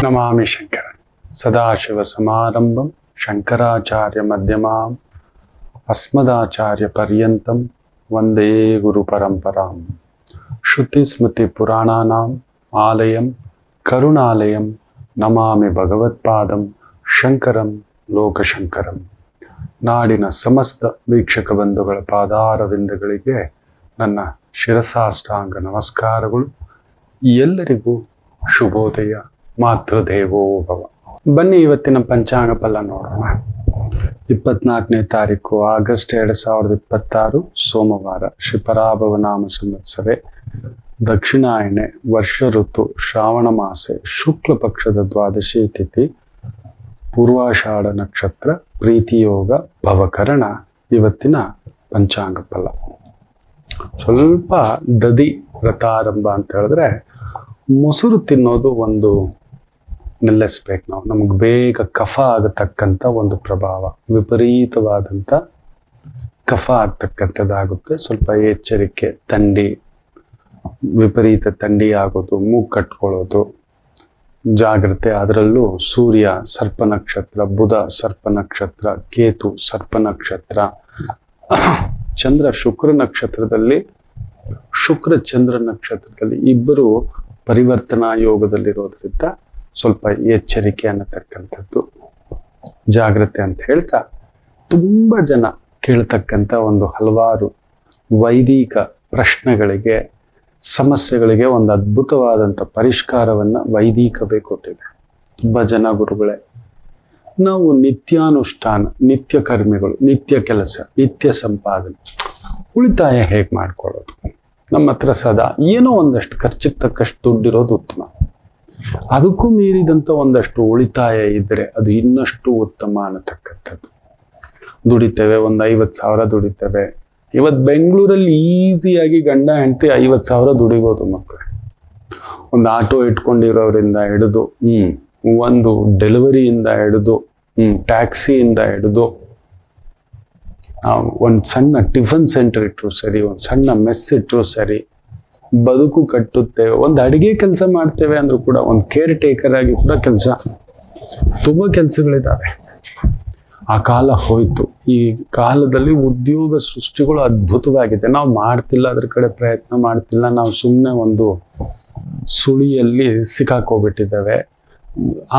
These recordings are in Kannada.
ನಮಾಮಿ ಶಂಕರ ಸದಾಶಿವ ಸಮಾರಂಭಂ ಶಂಕರಾಚಾರ್ಯ ಮಧ್ಯಮಾಂ ಅಸ್ಮದಾಚಾರ್ಯ ಪರ್ಯಂತಂ ವಂದೇ ಗುರು ಪರಂಪರಾಂ. ಶ್ರುತಿ ಸ್ಮೃತಿ ಪುರಾಣಾನಾಂ ಆಲಯಂ ಕರುಣಾಲಯಂ ನಮಾಮಿ ಭಗವತ್ಪಾದಂ ಶಂಕರಂ ಲೋಕಶಂಕರಂ. ನಾಡಿನ ಸಮಸ್ತ ವೀಕ್ಷಕ ಬಂಧುಗಳ ಪಾದಾರವಿಂದಗಳಿಗೆ ನನ್ನ ಶಿರಸಾಷ್ಟಾಂಗ ನಮಸ್ಕಾರಗಳು. ಎಲ್ಲರಿಗೂ ಶುಭೋದಯ. ಮಾತೃದೇವೋ ಭವ. ಬನ್ನಿ ಇವತ್ತಿನ ಪಂಚಾಂಗ ಫಲ ನೋಡೋಣ. 24ನೇ ತಾರೀಕು ಆಗಸ್ಟ್ 2026 ಸೋಮವಾರ. ಶ್ರೀ ಪರಾಭವ ನಾಮ ಸಂವತ್ಸರೆ, ದಕ್ಷಿಣಾಯಣೆ, ವರ್ಷ ಋತು ಶ್ರಾವಣ ಮಾಸೆ, ಶುಕ್ಲ ಪಕ್ಷದ ದ್ವಾದಶಿ ತಿಥಿ, ಪೂರ್ವಾಷಾಢ ನಕ್ಷತ್ರ, ಪ್ರೀತಿಯೋಗ, ಭವಕರಣ. ಇವತ್ತಿನ ಪಂಚಾಂಗ ಫಲ ಸ್ವಲ್ಪ ದದಿ ವ್ರತಾರಂಭ ಅಂತ ಹೇಳಿದ್ರೆ, ಮೊಸರು ತಿನ್ನೋದು ಒಂದು ನಿಲ್ಲಿಸ್ಬೇಕು ನಾವು. ನಮಗೆ ಬೇಗ ಕಫ ಆಗತಕ್ಕಂಥ ಒಂದು ಪ್ರಭಾವ, ವಿಪರೀತವಾದಂಥ ಕಫ ಆಗ್ತಕ್ಕಂಥದ್ದಾಗುತ್ತೆ. ಸ್ವಲ್ಪ ಎಚ್ಚರಿಕೆ. ಥಂಡಿ, ವಿಪರೀತ ಥಂಡಿ ಆಗೋದು, ಮೂಗು ಕಟ್ಕೊಳ್ಳೋದು, ಜಾಗ್ರತೆ. ಅದರಲ್ಲೂ ಸೂರ್ಯ ಸರ್ಪ ನಕ್ಷತ್ರ, ಬುಧ ಸರ್ಪ ನಕ್ಷತ್ರ, ಕೇತು ಸರ್ಪ ನಕ್ಷತ್ರ, ಚಂದ್ರ ಶುಕ್ರ ನಕ್ಷತ್ರದಲ್ಲಿ, ಶುಕ್ರ ಚಂದ್ರ ನಕ್ಷತ್ರದಲ್ಲಿ ಇಬ್ಬರು ಪರಿವರ್ತನಾ ಯೋಗದಲ್ಲಿರೋದ್ರಿಂದ ಸ್ವಲ್ಪ ಎಚ್ಚರಿಕೆ ಅನ್ನತಕ್ಕಂಥದ್ದು, ಜಾಗ್ರತೆ ಅಂತ ಹೇಳ್ತಾ, ತುಂಬ ಜನ ಕೇಳ್ತಕ್ಕಂಥ ಒಂದು ಹಲವಾರು ವೈದಿಕ ಪ್ರಶ್ನೆಗಳಿಗೆ, ಸಮಸ್ಯೆಗಳಿಗೆ ಒಂದು ಅದ್ಭುತವಾದಂಥ ಪರಿಷ್ಕಾರವನ್ನು ವೈದಿಕವೇ ಕೊಟ್ಟಿದೆ. ತುಂಬ ಜನ ಗುರುಗಳೇ, ನಾವು ನಿತ್ಯಾನುಷ್ಠಾನ, ನಿತ್ಯ ಕರ್ಮಿಗಳು, ನಿತ್ಯ ಕೆಲಸ, ನಿತ್ಯ ಸಂಪಾದನೆ, ಉಳಿತಾಯ ಹೇಗೆ ಮಾಡ್ಕೊಳ್ಳೋದು? ನಮ್ಮ ಹತ್ರ ಸದಾ ಏನೋ ಒಂದಷ್ಟು ಖರ್ಚಿಗೆ ತಕ್ಕಷ್ಟು ದುಡ್ಡಿರೋದು ಉತ್ತಮ. ಅದಕ್ಕೂ ಮೀರಿದಂಥ ಒಂದಷ್ಟು ಉಳಿತಾಯ ಇದ್ದರೆ ಅದು ಇನ್ನಷ್ಟು ಉತ್ತಮ ಅನ್ನತಕ್ಕಂಥದ್ದು. ದುಡಿತೇವೆ, ಒಂದು 50,000 ದುಡಿತೇವೆ. ಇವತ್ತು ಬೆಂಗಳೂರಲ್ಲಿ ಈಸಿಯಾಗಿ ಗಂಡ ಹೆಂಡತಿ 50,000 ದುಡಿಬೋದು ಮಕ್ಕಳು. ಒಂದು ಆಟೋ ಇಟ್ಕೊಂಡಿರೋರಿಂದ ಹಿಡಿದು, ಒಂದು ಡೆಲಿವರಿಯಿಂದ ಹಿಡಿದು, ಟ್ಯಾಕ್ಸಿಯಿಂದ ಹಿಡಿದು, ಒಂದು ಸಣ್ಣ ಟಿಫನ್ ಸೆಂಟರ್ ಇಟ್ಟರು ಸರಿ, ಒಂದು ಸಣ್ಣ ಮೆಸ್ ಇಟ್ಟರು ಸರಿ, ಬದುಕು ಕಟ್ಟುತ್ತೇವೆ. ಒಂದು ಅಡುಗೆ ಕೆಲಸ ಮಾಡ್ತೇವೆ ಅಂದರೂ ಕೂಡ, ಒಂದು ಕೇರ್ ಟೇಕರ್ ಆಗಿ ಕೂಡ ಕೆಲಸ, ತುಂಬ ಕೆಲಸಗಳಿದ್ದಾವೆ. ಆ ಕಾಲ ಹೋಯ್ತು. ಈ ಕಾಲದಲ್ಲಿ ಉದ್ಯೋಗ ಸೃಷ್ಟಿಗಳು ಅದ್ಭುತವಾಗಿದೆ. ನಾವು ಮಾಡ್ತಿಲ್ಲ, ಅದ್ರ ಕಡೆ ಪ್ರಯತ್ನ ಮಾಡ್ತಿಲ್ಲ. ನಾವು ಸುಮ್ಮನೆ ಒಂದು ಸುಳಿಯಲ್ಲಿ ಸಿಕ್ಕಾಕೋಗ್ಬಿಟ್ಟಿದ್ದೇವೆ.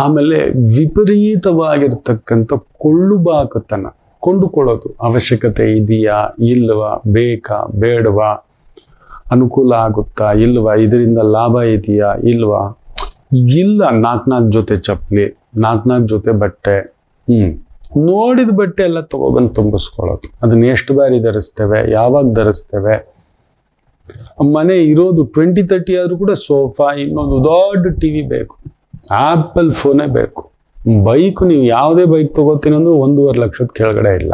ಆಮೇಲೆ ವಿಪರೀತವಾಗಿರ್ತಕ್ಕಂಥ ಕೊಳ್ಳುಬಾಕತನ, ಕೊಂಡುಕೊಳ್ಳೋದು. ಅವಶ್ಯಕತೆ ಇದೆಯಾ ಇಲ್ವಾ, ಬೇಕಾ ಬೇಡವಾ, ಅನುಕೂಲ ಆಗುತ್ತಾ ಇಲ್ವಾ, ಇದರಿಂದ ಲಾಭ ಇದೆಯಾ ಇಲ್ವಾ, ಇಲ್ಲ 4 ಜೊತೆ ಚಪ್ಪಲಿ, 4 ಜೊತೆ ಬಟ್ಟೆ, ನೋಡಿದ ಬಟ್ಟೆ ಎಲ್ಲ ತಗೊಬಂದು ತುಂಬಿಸ್ಕೊಳ್ಳೋದು. ಅದನ್ನ ಎಷ್ಟು ಬಾರಿ ಧರಿಸ್ತೇವೆ, ಯಾವಾಗ ಧರಿಸ್ತೇವೆ? ಮನೆ ಇರೋದು 20-30 ಆದ್ರೂ ಕೂಡ ಸೋಫಾ, ಇನ್ನೊಂದು ದೊಡ್ಡ ಟಿವಿ ಬೇಕು, ಆಪಲ್ ಫೋನೇ ಬೇಕು. ಬೈಕ್, ನೀವು ಯಾವುದೇ ಬೈಕ್ ತಗೋತೀನಿ ಅಂದ್ರೆ 1.5 ಲಕ್ಷದ ಕೆಳಗಡೆ ಇಲ್ಲ.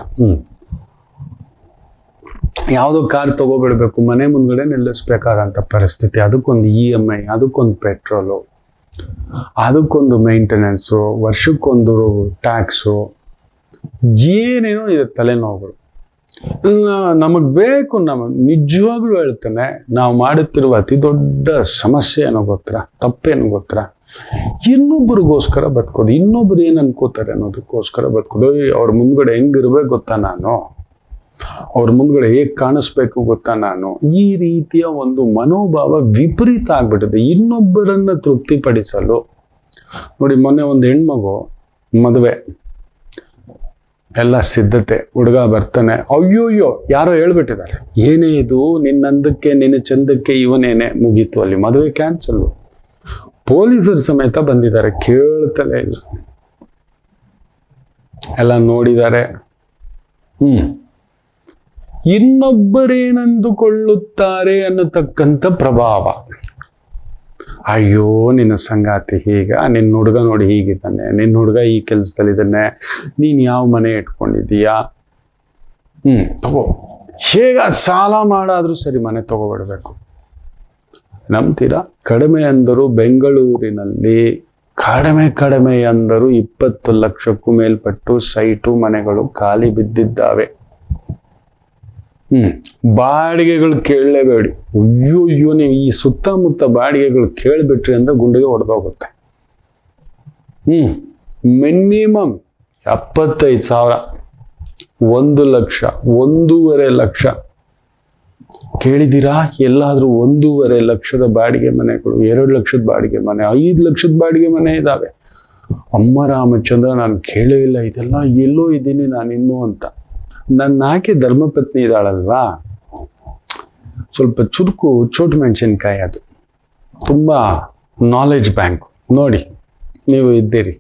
ಯಾವುದೋ ಕಾರ್ ತಗೋಬಿಡ್ಬೇಕು, ಮನೆ ಮುಂದ್ಗಡೆ ನಿಲ್ಲಿಸ್ಬೇಕಾದಂಥ ಪರಿಸ್ಥಿತಿ. ಅದಕ್ಕೊಂದು EMI, ಅದಕ್ಕೊಂದು ಪೆಟ್ರೋಲು, ಅದಕ್ಕೊಂದು ಮೇಂಟೆನೆನ್ಸು, ವರ್ಷಕ್ಕೊಂದು ಟ್ಯಾಕ್ಸು, ಏನೇನೋ ಇದೆ ತಲೆನೋವುಗಳು. ನಮಗೆ ಬೇಕು. ನಿಜವಾಗ್ಲೂ ಹೇಳ್ತೇನೆ, ನಾವು ಮಾಡುತ್ತಿರುವ ಅತಿ ದೊಡ್ಡ ಸಮಸ್ಯೆ ಏನೋ ಗೊತ್ತಾ, ತಪ್ಪೇನು ಗೊತ್ತಾ? ಇನ್ನೊಬ್ಬರಿಗೋಸ್ಕರ ಬದುಕೋದು, ಇನ್ನೊಬ್ರು ಏನು ಅನ್ಕೋತಾರೆ ಅನ್ನೋದಕ್ಕೋಸ್ಕರ ಬದುಕೋದು. ಅವ್ರ ಮುಂದ್ಗಡೆ ಹೆಂಗಿರ್ಬೇಕು ಗೊತ್ತಾ ನಾನು, ಅವ್ರ ಮುಂದ್ಗಡೆ ಹೇಗೆ ಕಾಣಿಸ್ಬೇಕು ಗೊತ್ತಾ ನಾನು, ಈ ರೀತಿಯ ಒಂದು ಮನೋಭಾವ ವಿಪರೀತ ಆಗ್ಬಿಟ್ಟಿದೆ. ಇನ್ನೊಬ್ಬರನ್ನ ತೃಪ್ತಿಪಡಿಸಲು ನೋಡಿ, ಮೊನ್ನೆ ಒಂದು ಹೆಣ್ಮಗು ಮದುವೆ ಎಲ್ಲ ಸಿದ್ಧತೆ, ಹುಡುಗ ಬರ್ತಾನೆ, ಅಯ್ಯೋಯ್ಯೋ ಯಾರೋ ಹೇಳ್ಬಿಟ್ಟಿದ್ದಾರೆ, ಏನೇ ಇದು, ನಿನ್ನಂದಕ್ಕೆ ನಿನ್ನ ಚಂದಕ್ಕೆ ಇವನೇನೆ, ಮುಗೀತು, ಅಲ್ಲಿ ಮದುವೆ ಕ್ಯಾನ್ಸಲ್. ಪೊಲೀಸರು ಸಮೇತ ಬಂದಿದ್ದಾರೆ, ಕೇಳ್ತಲೇ ಇಲ್ಲ. ಎಲ್ಲ ನೋಡಿದ್ದಾರೆ. ಇನ್ನೊಬ್ಬರೇನಂದುಕೊಳ್ಳುತ್ತಾರೆ ಅನ್ನತಕ್ಕಂಥ ಪ್ರಭಾವ. ಅಯ್ಯೋ ನಿನ್ನ ಸಂಗಾತಿ ಹೀಗ, ನಿನ್ನ ಹುಡುಗ ನೋಡಿ ಹೀಗಿದ್ದಾನೆ, ನಿನ್ನ ಹುಡುಗ ಈ ಕೆಲಸದಲ್ಲಿದ್ದಾನೆ, ನೀನು ಯಾವ ಮನೆ ಇಟ್ಕೊಂಡಿದ್ದೀಯಾ, ತಗೋ, ಹೇಗ ಸಾಲ ಮಾಡಾದ್ರೂ ಸರಿ ಮನೆ ತಗೋಬಿಡ್ಬೇಕು. ನಂಬ್ತೀರಾ? ಕಡಿಮೆ ಅಂದರು ಬೆಂಗಳೂರಿನಲ್ಲಿ, ಕಡಿಮೆ ಅಂದರು 20 ಲಕ್ಷಕ್ಕೂ ಮೇಲ್ಪಟ್ಟು ಸೈಟು, ಮನೆಗಳು ಖಾಲಿ ಬಿದ್ದಿದ್ದಾವೆ. ಬಾಡಿಗೆಗಳು ಕೇಳಲೇಬೇಡಿ. ಅಯ್ಯೋ ನೀವು ಈ ಸುತ್ತಮುತ್ತ ಬಾಡಿಗೆಗಳು ಕೇಳಿಬಿಟ್ರಿ ಅಂದ್ರೆ ಗುಂಡಿಗೆ ಹೊಡೆದೋಗುತ್ತೆ. ಮಿನಿಮಮ್ 75,000, 1,00,000, 1,50,000. ಕೇಳಿದ್ದೀರಾ? ಎಲ್ಲಾದ್ರೂ 1,50,000 ಬಾಡಿಗೆ ಮನೆಗಳು, 2,00,000 ಬಾಡಿಗೆ ಮನೆ, 5,00,000 ಬಾಡಿಗೆ ಮನೆ ಇದ್ದಾವೆ. ಅಮ್ಮ ರಾಮಚಂದ್ರ, ನಾನು ಕೇಳೇ ಇಲ್ಲ ಇದೆಲ್ಲ, ಎಲ್ಲೋ ಇದ್ದೀನಿ ನಾನಿನ್ನೂ ಅಂತ. ನನ್ನ ಆಕೆ ಧರ್ಮಪತ್ನಿ ಇದ್ದಾಳಲ್ವಾ, ಸ್ವಲ್ಪ ಚುರುಕು ಚೋಟು ಮೆಣಸಿನ್ಕಾಯಿ, ಅದು ತುಂಬ ನಾಲೆಜ್ ಬ್ಯಾಂಕ್. ನೋಡಿ, ನೀವು ಇದ್ದೀರಿ,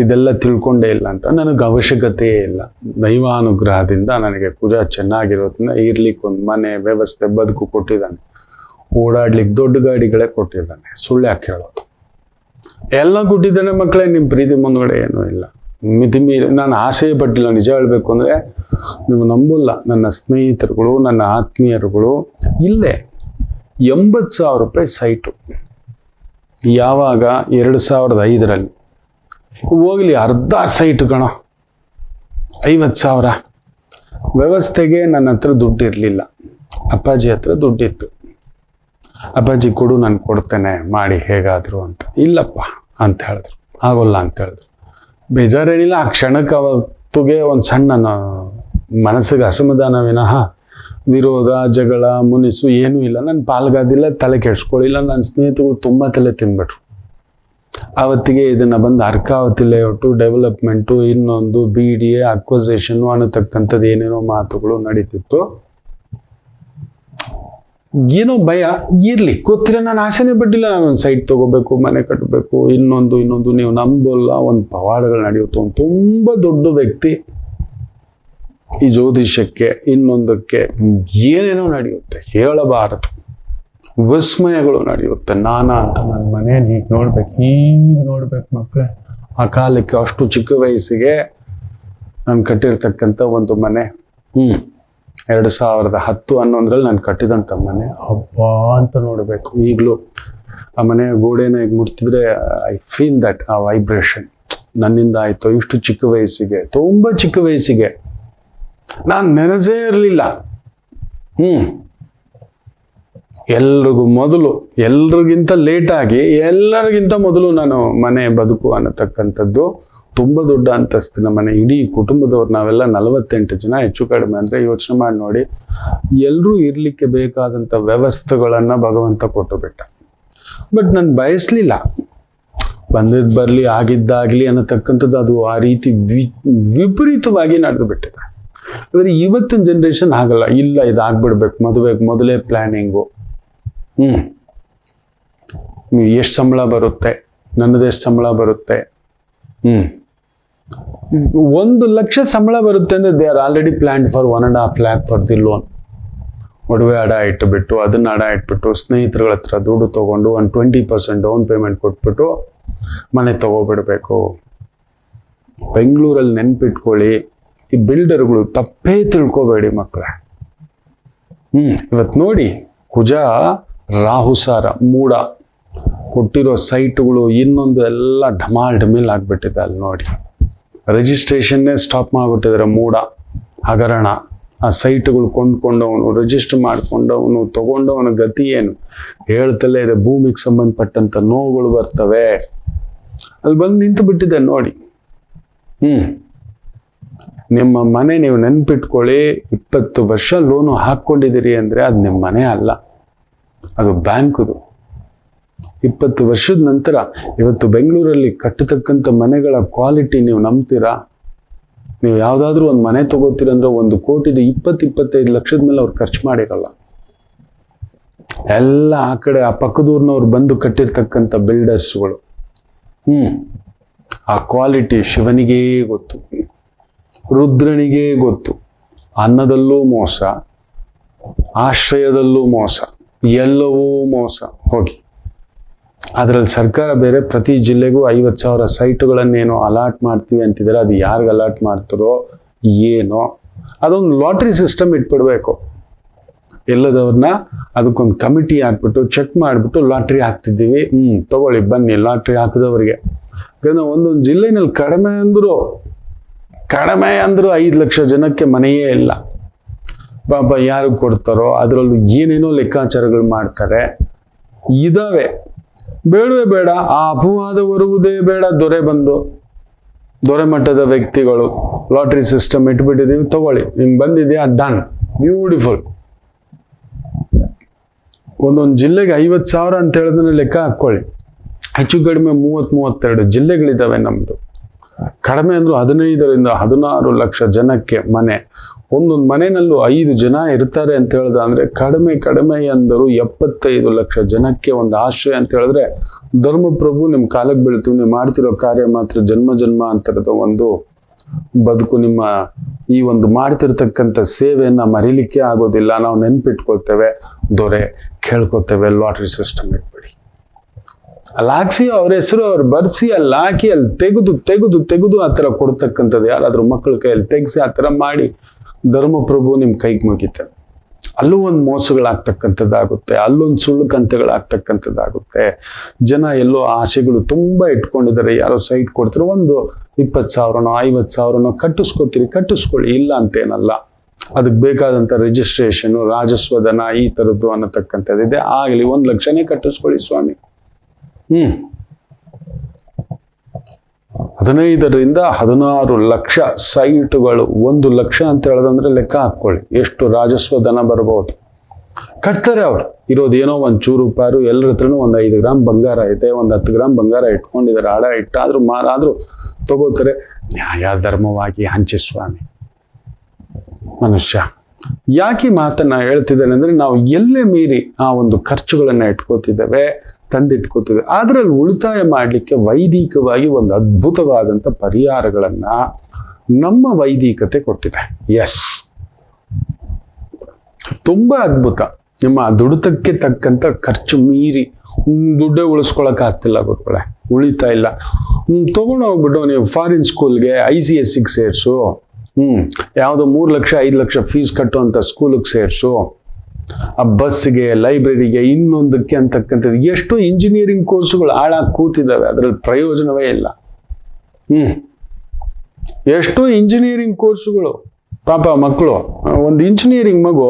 ಇದೆಲ್ಲ ತಿಳ್ಕೊಂಡೇ ಇಲ್ಲ ಅಂತ. ನನಗೆ ಅವಶ್ಯಕತೆಯೇ ಇಲ್ಲ. ದೈವಾನುಗ್ರಹದಿಂದ ನನಗೆ ಕುಜ ಚೆನ್ನಾಗಿರೋದ್ರಿಂದ ಇರ್ಲಿಕ್ಕೆ ಒಂದು ಮನೆ ವ್ಯವಸ್ಥೆ ಬದುಕು ಕೊಟ್ಟಿದ್ದಾನೆ, ಓಡಾಡ್ಲಿಕ್ಕೆ ದೊಡ್ಡ ಗಾಡಿಗಳೇ ಕೊಟ್ಟಿದ್ದಾನೆ. ಸುಳ್ಳು ಯಾಕೆ ಹೇಳೋದು? ಎಲ್ಲ ಕೊಟ್ಟಿದ್ದಾನೆ ಮಕ್ಕಳೇ. ನಿಮ್ಮ ಪ್ರೀತಿ ಮುಂದ್ಗಡೆ ಏನೂ ಇಲ್ಲ. ಮಿತಿ ಮೀರಿ ನಾನು ಆಸೆ ಪಟ್ಟಿಲ್ಲ. ನಿಜ ಹೇಳಬೇಕು ಅಂದರೆ ನೀವು ನಂಬಲ್ಲ, ನನ್ನ ಸ್ನೇಹಿತರುಗಳು, ನನ್ನ ಆತ್ಮೀಯರುಗಳು ಇಲ್ಲೇ 80,000 ರೂಪಾಯಿ ಸೈಟು. ಯಾವಾಗ? 2005ರಲ್ಲಿ. ಹೋಗ್ಲಿ, ಅರ್ಧ ಸೈಟು ಕಣ, 50,000. ವ್ಯವಸ್ಥೆಗೆ ನನ್ನ ಹತ್ರ ದುಡ್ಡು ಇರಲಿಲ್ಲ, ಅಪ್ಪಾಜಿ ಹತ್ರ ದುಡ್ಡಿತ್ತು. ಅಪ್ಪಾಜಿ ಕೊಡು, ನಾನು ಕೊಡ್ತೇನೆ ಮಾಡಿ ಹೇಗಾದ್ರು ಅಂತ. ಇಲ್ಲಪ್ಪ ಅಂತ ಹೇಳಿದ್ರು, ಆಗೋಲ್ಲ ಅಂತ ಹೇಳಿದ್ರು. ಬೇಜಾರೇನಿಲ್ಲ, ಆ ಕ್ಷಣಕ್ಕೆ ಅವತ್ತಿಗೆ ಒಂದು ಸಣ್ಣ ಮನಸ್ಸಿಗೆ ಅಸಮಾಧಾನ ವಿನಃ ವಿರೋಧ, ಜಗಳ, ಮುನಿಸು ಏನೂ ಇಲ್ಲ. ನನ್ನ ಪಾಲ್ಗಾದಿಲ್ಲ, ತಲೆ ಕೆಡ್ಸ್ಕೊಳ್ಳಿಲ್ಲ. ನನ್ನ ಸ್ನೇಹಿತರು ತುಂಬ ತಲೆ ತಿಂದ್ಬಿಟ್ರು. ಆವತ್ತಿಗೆ ಇದನ್ನು ಬಂದು ಅರ್ಕಾವತಿ ಲೇಔಟು, ಡೆವಲಪ್ಮೆಂಟು, ಇನ್ನೊಂದು BDA, ಅಕ್ವಸೇಷನ್ನು ಅನ್ನತಕ್ಕಂಥದ್ದು ಏನೇನೋ ಮಾತುಗಳು ನಡೀತಿತ್ತು. ಏನೋ ಭಯ ಇರಲಿ, ಗೊತ್ತಿಲ್ಲ. ನಾನು ಆಸೆನೇ ಪಟ್ಟಿಲ್ಲ. ನಾನು ಒಂದು ಸೈಟ್ ತೊಗೋಬೇಕು, ಮನೆ ಕಟ್ಟಬೇಕು, ಇನ್ನೊಂದು. ನೀವು ನಂಬಲ್ಲ, ಒಂದು ಪವಾಡಗಳು ನಡೆಯುತ್ತೆ. ಒಂದು ತುಂಬ ದೊಡ್ಡ ವ್ಯಕ್ತಿ ಈ ಜ್ಯೋತಿಷ್ಯಕ್ಕೆ, ಇನ್ನೊಂದಕ್ಕೆ ಏನೇನೋ ನಡೆಯುತ್ತೆ, ಹೇಳಬಾರದು ವಿಸ್ಮಯಗಳು ನಡೆಯುತ್ತೆ. ನಾನಾ ಅಂತ ನನ್ನ ಮನೆ ಹೀಗೆ ನೋಡ್ಬೇಕು, ಮಕ್ಕಳೇ. ಆ ಕಾಲಕ್ಕೆ ಅಷ್ಟು ಚಿಕ್ಕ ವಯಸ್ಸಿಗೆ ನಾನು ಕಟ್ಟಿರ್ತಕ್ಕಂಥ ಒಂದು ಮನೆ. 2010-11ರಲ್ಲಿ ನಾನು ಕಟ್ಟಿದಂಥ ಮನೆ. ಹಬ್ಬ ಅಂತ ನೋಡಬೇಕು. ಈಗಲೂ ಆ ಮನೆಯ ಗೋಡೆನ ಈಗ ಮುಟ್ತಿದ್ರೆ ಐ ಫೀಲ್ ದಟ್, ಆ ವೈಬ್ರೇಷನ್ ನನ್ನಿಂದ ಆಯಿತು. ಇಷ್ಟು ಚಿಕ್ಕ ವಯಸ್ಸಿಗೆ, ತುಂಬ ಚಿಕ್ಕ ವಯಸ್ಸಿಗೆ ನಾನು ನೆನೆಸೇ ಇರಲಿಲ್ಲ. ಎಲ್ರಿಗಿಂತ ಲೇಟಾಗಿ, ಎಲ್ಲರಿಗಿಂತ ಮೊದಲು ನಾನು ಮನೆ ಬದುಕು ಅನ್ನತಕ್ಕಂಥದ್ದು ತುಂಬ ದೊಡ್ಡ ಅಂತಸ್ತಿನ ಮನೆ. ಇಡೀ ಕುಟುಂಬದವ್ರು ನಾವೆಲ್ಲ 48 ಜನ ಹೆಚ್ಚು ಕಡಿಮೆ. ಅಂದರೆ ಯೋಚನೆ ಮಾಡಿ ನೋಡಿ, ಎಲ್ಲರೂ ಇರಲಿಕ್ಕೆ ಬೇಕಾದಂಥ ವ್ಯವಸ್ಥೆಗಳನ್ನು ಭಗವಂತ ಕೊಟ್ಟು ಬಿಟ್ಟ. ಬಟ್ ನಾನು ಬಯಸಲಿಲ್ಲ. ಬಂದಿದ್ದು ಬರಲಿ, ಆಗಿದ್ದಾಗಲಿ ಅನ್ನತಕ್ಕಂಥದ್ದು ಅದು ಆ ರೀತಿ ವಿಪರೀತವಾಗಿ ನಡೆದು ಬಿಟ್ಟಿದೆ. ಆದರೆ ಇವತ್ತಿನ ಜನ್ರೇಷನ್ ಆಗಲ್ಲ. ಇಲ್ಲ, ಇದಾಗ್ಬಿಡ್ಬೇಕು, ಮದುವೆಗೆ ಮೊದಲೇ ಪ್ಲ್ಯಾನಿಂಗು. ಎಷ್ಟು ಸಂಬಳ ಬರುತ್ತೆ, ನನ್ನದೆಷ್ಟು ಸಂಬಳ ಬರುತ್ತೆ, 1,00,000 ಸಂಬಳ ಬರುತ್ತೆ ಅಂದರೆ they are already planned for 1.5 lakh for the loan. ಒಡವೆ ಅಡ ಇಟ್ಟುಬಿಟ್ಟು, ಅದನ್ನು ಅಡ ಇಟ್ಬಿಟ್ಟು, ಸ್ನೇಹಿತರುಗಳ ಹತ್ರ ದುಡ್ಡು ತೊಗೊಂಡು ಒಂದು 20% ಡೌನ್ ಪೇಮೆಂಟ್ ಕೊಟ್ಬಿಟ್ಟು ಮನೆ ತೊಗೊಬಿಡ್ಬೇಕು. ಬೆಂಗಳೂರಲ್ಲಿ ನೆನ್ಪಿಟ್ಕೊಳ್ಳಿ, ಈ ಬಿಲ್ಡರ್ಗಳು ತಪ್ಪೇ ತಿಳ್ಕೊಬೇಡಿ ಮಕ್ಕಳೇ. ಇವತ್ತು ನೋಡಿ, ಕುಜ, ರಾಹುಸಾರ, ಮೂಡ ಕೊಟ್ಟಿರೋ ಸೈಟ್ಗಳು ಇನ್ನೊಂದು ಎಲ್ಲ ಢಮಾಲ್ ಢಮೀಲ್ ಆಗ್ಬಿಟ್ಟಿದೆ. ಅಲ್ಲಿ ನೋಡಿ, ರಿಜಿಸ್ಟ್ರೇಷನ್ನೇ ಸ್ಟಾಪ್ ಮಾಡಿಬಿಟ್ಟಿದ್ದಾರೆ. ಮೂಡ ಹಗರಣ. ಆ ಸೈಟ್ಗಳು ಕೊಂಡ್ಕೊಂಡವನು, ರಿಜಿಸ್ಟರ್ ಮಾಡ್ಕೊಂಡವನು, ತಗೊಂಡವನ ಗತಿ ಏನು ಹೇಳ್ತಲೇ ಇದೆ. ಭೂಮಿಗೆ ಸಂಬಂಧಪಟ್ಟಂಥ ನೋವುಗಳು ಬರ್ತವೆ. ಅಲ್ಲಿ ಬಂದು ನಿಂತು ಬಿಟ್ಟಿದೆ ನೋಡಿ. ನಿಮ್ಮ ಮನೆ ನೀವು ನೆನ್ಪಿಟ್ಕೊಳ್ಳಿ, 20 ವರ್ಷ ಲೋನು ಹಾಕ್ಕೊಂಡಿದ್ದೀರಿ ಅಂದರೆ ಅದು ನಿಮ್ಮ ಮನೆ ಅಲ್ಲ, ಅದು ಬ್ಯಾಂಕುದು. 20 ವರ್ಷದ ನಂತರ ಇವತ್ತು ಬೆಂಗಳೂರಲ್ಲಿ ಕಟ್ಟತಕ್ಕಂಥ ಮನೆಗಳ ಕ್ವಾಲಿಟಿ ನೀವು ನಂಬ್ತೀರಾ? ನೀವು ಯಾವುದಾದ್ರೂ ಒಂದು ಮನೆ ತಗೋತೀರಂದ್ರೆ 1 ಕೋಟಿದು 20-25 ಲಕ್ಷದ ಮೇಲೆ ಅವ್ರು ಖರ್ಚು ಮಾಡಿರಲ್ಲ. ಎಲ್ಲ ಆ ಕಡೆ ಆ ಪಕ್ಕದೂರ್ನವ್ರು ಬಂದು ಕಟ್ಟಿರ್ತಕ್ಕಂಥ ಬಿಲ್ಡರ್ಸ್ಗಳು. ಆ ಕ್ವಾಲಿಟಿ ಶಿವನಿಗೇ ಗೊತ್ತು, ರುದ್ರನಿಗೇ ಗೊತ್ತು. ಅನ್ನದಲ್ಲೂ ಮೋಸ, ಆಶ್ರಯದಲ್ಲೂ ಮೋಸ, ಎಲ್ಲವೂ ಮೋಸ. ಹೋಗಿ ಅದರಲ್ಲಿ ಸರ್ಕಾರ ಬೇರೆ ಪ್ರತಿ ಜಿಲ್ಲೆಗೂ 50,000 ಸೈಟುಗಳನ್ನೇನೋ ಅಲಾಟ್ ಮಾಡ್ತೀವಿ ಅಂತಿದ್ದಾರೆ. ಅದು ಯಾರಿಗೆ ಅಲಾಟ್ ಮಾಡ್ತಾರೋ ಏನೋ, ಅದೊಂದು ಲಾಟ್ರಿ ಸಿಸ್ಟಮ್ ಇಟ್ಬಿಡ್ಬೇಕು. ಎಲ್ಲದವ್ರನ್ನ ಅದಕ್ಕೊಂದು ಕಮಿಟಿ ಹಾಕ್ಬಿಟ್ಟು ಚೆಕ್ ಮಾಡಿಬಿಟ್ಟು ಲಾಟ್ರಿ ಹಾಕ್ತಿದ್ದೀವಿ, ತಗೊಳ್ಳಿ ಬನ್ನಿ ಲಾಟ್ರಿ ಹಾಕಿದವ್ರಿಗೆ. ಯಾಕಂದ್ರೆ ಒಂದೊಂದು ಜಿಲ್ಲೆನಲ್ಲಿ ಕಡಿಮೆ ಅಂದರೂ 5 ಲಕ್ಷ ಜನಕ್ಕೆ ಮನೆಯೇ ಇಲ್ಲ. ಪಾಪ ಯಾರಿಗೆ ಕೊಡ್ತಾರೋ ಅದರಲ್ಲೂ ಏನೇನೋ ಲೆಕ್ಕಾಚಾರಗಳು ಮಾಡ್ತಾರೆ. ಇದಾವೆ ಬೇಡವೇ ಬೇಡ, ಆ ಅಪವಾದ ಬರುವುದೇ ಬೇಡ. ದೊರೆ ಮಟ್ಟದ ವ್ಯಕ್ತಿಗಳು ಲಾಟ್ರಿ ಸಿಸ್ಟಮ್ ಇಟ್ಬಿಟ್ಟಿದೀವಿ, ತಗೊಳ್ಳಿ, ನಿಮ್ಗೆ ಬಂದಿದೆಯಾ, ಡನ್, ಬ್ಯೂಟಿಫುಲ್. ಒಂದೊಂದು ಜಿಲ್ಲೆಗೆ 50,000 ಅಂತ ಹೇಳಿದ್ರೆ ಲೆಕ್ಕ ಹಾಕ್ಕೊಳ್ಳಿ. ಹೆಚ್ಚು ಕಡಿಮೆ 30-32 ಜಿಲ್ಲೆಗಳಿದ್ದಾವೆ ನಮ್ದು. ಕಡಿಮೆ ಅಂದ್ರೂ 15ರಿಂದ 16 ಲಕ್ಷ ಜನಕ್ಕೆ ಮನೆ. ಒಂದೊಂದು ಮನೆಯಲ್ಲೂ 5 ಜನ ಇರ್ತಾರೆ ಅಂತ ಹೇಳ್ದ ಅಂದ್ರೆ ಕಡಿಮೆ ಅಂದರು 75 ಲಕ್ಷ ಜನಕ್ಕೆ ಒಂದು ಆಶ್ರಯ ಅಂತ ಹೇಳಿದ್ರೆ, ಧರ್ಮಪ್ರಭು ನಿಮ್ ಕಾಲಕ್ಕೆ ಬೀಳ್ತೀವಿ, ನೀವು ಮಾಡ್ತಿರೋ ಕಾರ್ಯ ಮಾತ್ರ ಜನ್ಮಾಂತರದ ಒಂದು ಬದುಕು. ನಿಮ್ಮ ಈ ಒಂದು ಮಾಡ್ತಿರ್ತಕ್ಕಂಥ ಸೇವೆಯನ್ನ ಮರಿಲಿಕ್ಕೆ ಆಗೋದಿಲ್ಲ. ನಾವು ನೆನ್ಪಿಟ್ಕೊಳ್ತೇವೆ, ದೊರೆ ಕೇಳ್ಕೊತೇವೆ, ಲಾಟ್ರಿ ಸಿಸ್ಟಮ್ ಇಟ್ಬಿಡಿ. ಅಲ್ಲಿ ಹಾಕ್ಸಿ ಅವ್ರ ಹೆಸರು ಅವ್ರು ಬರ್ಸಿ ಅಲ್ಲಿ ಹಾಕಿ ಅಲ್ಲಿ ತೆಗೆದು ಆ ಥರ ಕೊಡ್ತಕ್ಕಂಥದ್ದು. ಯಾರಾದ್ರೂ ಮಕ್ಕಳ ಕೈಯಲ್ಲಿ ತೆಗೆಸಿ ಆ ಥರ ಮಾಡಿ ಧರ್ಮಪ್ರಭು ನಿಮ್ ಕೈಗೆ ಮುಗಿತಾರೆ. ಅಲ್ಲೂ ಒಂದು ಮೋಸಗಳಾಗ್ತಕ್ಕಂಥದ್ದಾಗುತ್ತೆ, ಅಲ್ಲೊಂದು ಸುಳ್ಳು ಕಂತೆಗಳಾಗ್ತಕ್ಕಂಥದ್ದಾಗುತ್ತೆ. ಜನ ಎಲ್ಲೋ ಆಸೆಗಳು ತುಂಬಾ ಇಟ್ಕೊಂಡಿದ್ದಾರೆ. ಯಾರೋ ಸೈಟ್ ಕೊಡ್ತಾರೆ, ಒಂದು 20,000ನೋ 50,000ನೋ ಕಟ್ಟಿಸ್ಕೊಳ್ಳಿ, ಇಲ್ಲ ಅಂತೇನಲ್ಲ. ಅದಕ್ಕೆ ಬೇಕಾದಂಥ ರಿಜಿಸ್ಟ್ರೇಷನ್, ರಾಜಸ್ವಧನ, ಈ ಥರದ್ದು ಅನ್ನತಕ್ಕಂಥದ್ದಿದೆ. ಆಗಲಿ, 1 ಲಕ್ಷನೇ ಕಟ್ಟಿಸ್ಕೊಳ್ಳಿ ಸ್ವಾಮಿ. 15ರಿಂದ 16 ಲಕ್ಷ ಸೈಟ್ಗಳು. 1 ಲಕ್ಷ ಅಂತ ಹೇಳೋದಂದ್ರೆ ಲೆಕ್ಕ ಹಾಕೊಳ್ಳಿ ಎಷ್ಟು ರಾಜಸ್ವಧನ ಬರ್ಬೋದು. ಕಟ್ತಾರೆ ಅವ್ರು. ಇರೋದೇನೋ ಒಂದು ಚೂರು ಪಾರು, ಎಲ್ಲರ ಹತ್ರನೂ ಒಂದು 5 ಗ್ರಾಮ್ ಬಂಗಾರ ಇದೆ, ಒಂದು 10 ಗ್ರಾಮ್ ಬಂಗಾರ ಇಟ್ಕೊಂಡಿದ್ದಾರೆ. ಆಡ ಇಟ್ಟಾದ್ರೂ ಮಾರಾದ್ರೂ ತಗೋತಾರೆ. ನ್ಯಾಯ ಧರ್ಮವಾಗಿ ಹಂಚಿ ಸ್ವಾಮಿ. ಮನುಷ್ಯ ಯಾಕೆ ಮಾತನ್ನ ಹೇಳ್ತಿದ್ದಾನೆ ಅಂದ್ರೆ, ನಾವು ಎಲ್ಲೇ ಮೀರಿ ಆ ಒಂದು ಖರ್ಚುಗಳನ್ನ ಇಟ್ಕೋತಿದ್ದೇವೆ, ತಂದಿಟ್ಕೋತಿದ್ದೇವೆ. ಅದ್ರಲ್ಲಿ ಉಳಿತಾಯ ಮಾಡ್ಲಿಕ್ಕೆ ವೈದಿಕವಾಗಿ ಒಂದು ಅದ್ಭುತವಾದಂಥ ಪರಿಹಾರಗಳನ್ನ ನಮ್ಮ ವೈದಿಕತೆ ಕೊಟ್ಟಿದೆ. ಎಸ್, ತುಂಬಾ ಅದ್ಭುತ. ನಿಮ್ಮ ದುಡಿತಕ್ಕೆ ತಕ್ಕಂತ ಖರ್ಚು ಮೀರಿ ದುಡ್ಡೇ ಉಳಿಸ್ಕೊಳಕ್ ಆಗ್ತಿಲ್ಲ ಗುರುಗಳೇ, ಉಳಿತಾ ಇಲ್ಲ. ತಗೊಂಡು ಹೋಗ್ಬಿಟ್ಟು ನೀವು ಫಾರಿನ್ ಸ್ಕೂಲ್ಗೆ ICSE ಸೇರ್ಸು, ಯಾವುದೋ 3 ಲಕ್ಷ 5 ಲಕ್ಷ ಫೀಸ್ ಕಟ್ಟುವಂತ ಸ್ಕೂಲಿಗೆ ಸೇರ್ಸು, ಆ ಬಸ್ಗೆ, ಲೈಬ್ರರಿಗೆ, ಇನ್ನೊಂದಕ್ಕೆ ಅಂತಕ್ಕಂಥದ್ದು. ಎಷ್ಟು ಇಂಜಿನಿಯರಿಂಗ್ ಕೋರ್ಸುಗಳು ಹಾಳಾಗಿ ಕೂತಿದ್ದಾವೆ, ಅದರಲ್ಲಿ ಪ್ರಯೋಜನವೇ ಇಲ್ಲ. ಎಷ್ಟು ಇಂಜಿನಿಯರಿಂಗ್ ಕೋರ್ಸುಗಳು. ಪಾಪ ಮಕ್ಕಳು, ಒಂದು ಇಂಜಿನಿಯರಿಂಗ್ ಮಗು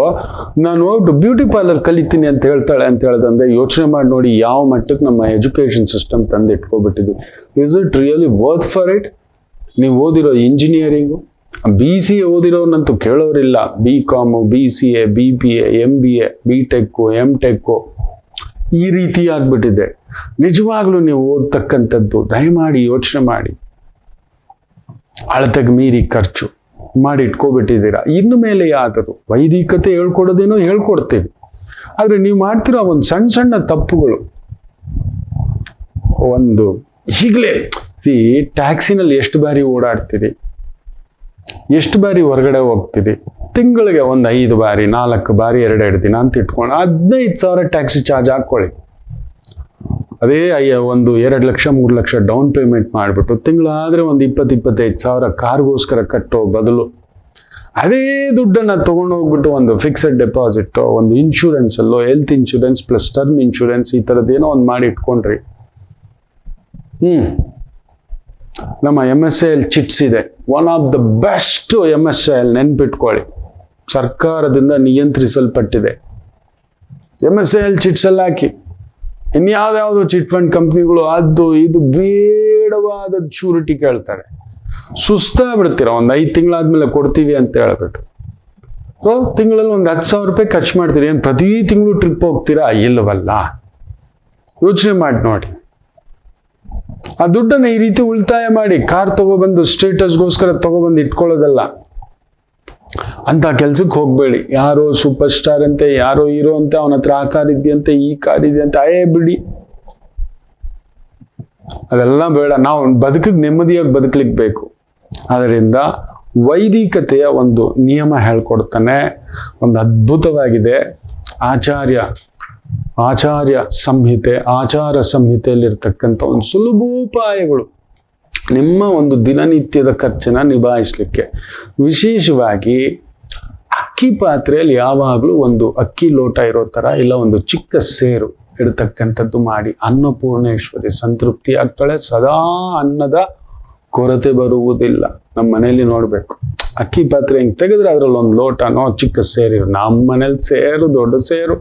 ನಾನು ಹೋಗ್ಬಿಟ್ಟು ಬ್ಯೂಟಿ ಪಾರ್ಲರ್ ಕಲಿತೀನಿ ಅಂತ ಹೇಳ್ತಾಳೆ ಅಂತ ಹೇಳ್ದಂದ್ರೆ ಯೋಚನೆ ಮಾಡಿ ನೋಡಿ ಯಾವ ಮಟ್ಟಕ್ಕೆ ನಮ್ಮ ಎಜುಕೇಶನ್ ಸಿಸ್ಟಮ್ ತಂದು ಇಟ್ಕೊಬಿಟ್ಟಿದ್ವಿ. Is it really worth for it? ನೀವು ಓದಿರೋ ಇಂಜಿನಿಯರಿಂಗು, BCA ಓದಿರೋನಂತೂ ಕೇಳೋರಿಲ್ಲ. BCom, BCA, BBA, MBA, BTech, MTech ಈ ರೀತಿ ಆಗ್ಬಿಟ್ಟಿದೆ. ನಿಜವಾಗ್ಲೂ ನೀವು ಓದ್ತಕ್ಕಂಥದ್ದು ದಯಮಾಡಿ ಯೋಚನೆ ಮಾಡಿ. ಅಳತೆಗೆ ಮೀರಿ ಖರ್ಚು ಮಾಡಿ ಇಟ್ಕೊಬಿಟ್ಟಿದ್ದೀರಾ. ಇನ್ನು ಮೇಲೆ ಯಾವ್ದಾದ್ರು ವೈದಿಕತೆ ಹೇಳ್ಕೊಡೋದೇನೋ ಹೇಳ್ಕೊಡ್ತೀವಿ, ಆದ್ರೆ ನೀವು ಮಾಡ್ತಿರೋ ಒಂದು ಸಣ್ಣ ತಪ್ಪುಗಳು. ಒಂದು ಈಗಲೇ ಟ್ಯಾಕ್ಸಿನಲ್ಲಿ ಎಷ್ಟು ಬಾರಿ ಓಡಾಡ್ತೀರಿ, ಎಷ್ಟು ಬಾರಿ ಹೊರಗಡೆ ಹೋಗ್ತೀರಿ? ತಿಂಗಳಿಗೆ ಒಂದು 5 ಬಾರಿ 4 ಬಾರಿ 2 ದಿನ ಅಂತ ಇಟ್ಕೊಂಡು 15,000 ಟ್ಯಾಕ್ಸಿ ಚಾರ್ಜ್ ಹಾಕೊಳ್ಳಿ. ಅದೇ ಒಂದು 2 ಲಕ್ಷ 3 ಲಕ್ಷ ಡೌನ್ ಪೇಮೆಂಟ್ ಮಾಡಿಬಿಟ್ಟು ತಿಂಗಳಾದ್ರೆ ಒಂದು 20-25,000 ಕಾರ್ಗೋಸ್ಕರ ಕಟ್ಟೋ ಬದಲು ಅದೇ ದುಡ್ಡನ್ನ ತಗೊಂಡು ಹೋಗ್ಬಿಟ್ಟು ಒಂದು ಫಿಕ್ಸೆಡ್ ಡೆಪಾಸಿಟ್, ಒಂದು ಇನ್ಶೂರೆನ್ಸ್ ಅಲ್ಲೋ, health insurance plus term insurance, ಈ ಥರದ್ದೇನೋ ಒಂದು ಮಾಡಿ ಇಟ್ಕೊಂಡ್ರಿ. ನಮ್ಮ MSIL ಚಿಟ್ಸ್ ಇದೆ, one of the best MSIL, ನೆನ್ಪಿಟ್ಕೊಳ್ಳಿ. ಸರ್ಕಾರದಿಂದ ನಿಯಂತ್ರಿಸಲ್ಪಟ್ಟಿದೆ. MSIL ಚಿಟ್ಸ್ ಎಲ್ಲ ಹಾಕಿ. ಇನ್ಯಾವ್ಯಾವ್ದು ಚಿಟ್ ಫಂಡ್ ಕಂಪ್ನಿಗಳು ಅದು ಇದು ಬೇಡವಾದ ಶ್ಯೂರಿಟಿ ಕೇಳ್ತಾರೆ. ಸುಸ್ತಾಗ್ಬಿಡ್ತೀರ. ಒಂದು 5 ತಿಂಗಳಾದ್ಮೇಲೆ ಕೊಡ್ತೀವಿ ಅಂತ ಹೇಳ್ಬಿಟ್ಟು ತಿಂಗಳಲ್ಲಿ ಒಂದು 10,000 ರೂಪಾಯಿ ಖರ್ಚು ಮಾಡ್ತೀರಿ. ಏನು ಪ್ರತಿ ತಿಂಗಳು ಟ್ರಿಪ್ ಹೋಗ್ತೀರಾ? ಇಲ್ಲವಲ್ಲ. ಯೋಚನೆ ಮಾಡಿ ನೋಡಿ. ಆ ದುಡ್ಡನ್ನ ಈ ರೀತಿ ಉಳಿತಾಯ ಮಾಡಿ ಕಾರ್ ತಗೊಬಂದು ಸ್ಟೇಟಸ್ಗೋಸ್ಕರ ತಗೊಬಂದು ಇಟ್ಕೊಳ್ಳೋದಲ್ಲ. ಅಂತ ಕೆಲ್ಸಕ್ಕೆ ಹೋಗ್ಬೇಡಿ. ಯಾರೋ ಸೂಪರ್ ಸ್ಟಾರ್ ಅಂತೆ, ಯಾರೋ ಹೀರೋ ಅಂತೆ, ಅವನ ಹತ್ರ ಆ ಕಾರ್ ಇದೆಯಂತೆ, ಈ ಕಾರ್ ಇದೆಯಂತೆ, ಬಿಡಿ, ಅದೆಲ್ಲ ಬೇಡ. ನಾವು ಬದುಕಿಗೆ ನೆಮ್ಮದಿಯಾಗಿ ಬದುಕಲಿಕ್ಕೆ ಬೇಕು. ಅದರಿಂದ ವೈದಿಕತೆಯ ಒಂದು ನಿಯಮ ಹೇಳ್ಕೊಡ್ತಾನೆ, ಒಂದು ಅದ್ಭುತವಾಗಿದೆ. ಆಚಾರ ಸಂಹಿತೆಯಲ್ಲಿರ್ತಕ್ಕಂಥ ಒಂದು ಸುಲಭೋಪಾಯಗಳು ನಿಮ್ಮ ಒಂದು ದಿನನಿತ್ಯದ ಖರ್ಚನ್ನ ನಿಭಾಯಿಸ್ಲಿಕ್ಕೆ. ವಿಶೇಷವಾಗಿ ಅಕ್ಕಿ ಪಾತ್ರೆಯಲ್ಲಿ ಯಾವಾಗಲೂ ಒಂದು ಅಕ್ಕಿ ಲೋಟ ಇರೋ ಥರ ಇಲ್ಲ ಒಂದು ಚಿಕ್ಕ ಸೇರು ಇಡ್ತಕ್ಕಂಥದ್ದು ಮಾಡಿ. ಅನ್ನಪೂರ್ಣೇಶ್ವರಿ ಸಂತೃಪ್ತಿ ಆಗ್ತಾಳೆ. ಸದಾ ಅನ್ನದ ಕೊರತೆ ಬರುವುದಿಲ್ಲ. ನಮ್ಮ ಮನೆಯಲ್ಲಿ ನೋಡ್ಬೇಕು, ಅಕ್ಕಿ ಪಾತ್ರೆ ಹಿಂಗೆ ತೆಗೆದ್ರೆ ಅದ್ರಲ್ಲಿ ಒಂದು ಲೋಟನೋ ಚಿಕ್ಕ ಸೇರು. ನಮ್ಮ ಮನೇಲಿ ಸೇರು, ದೊಡ್ಡ ಸೇರು.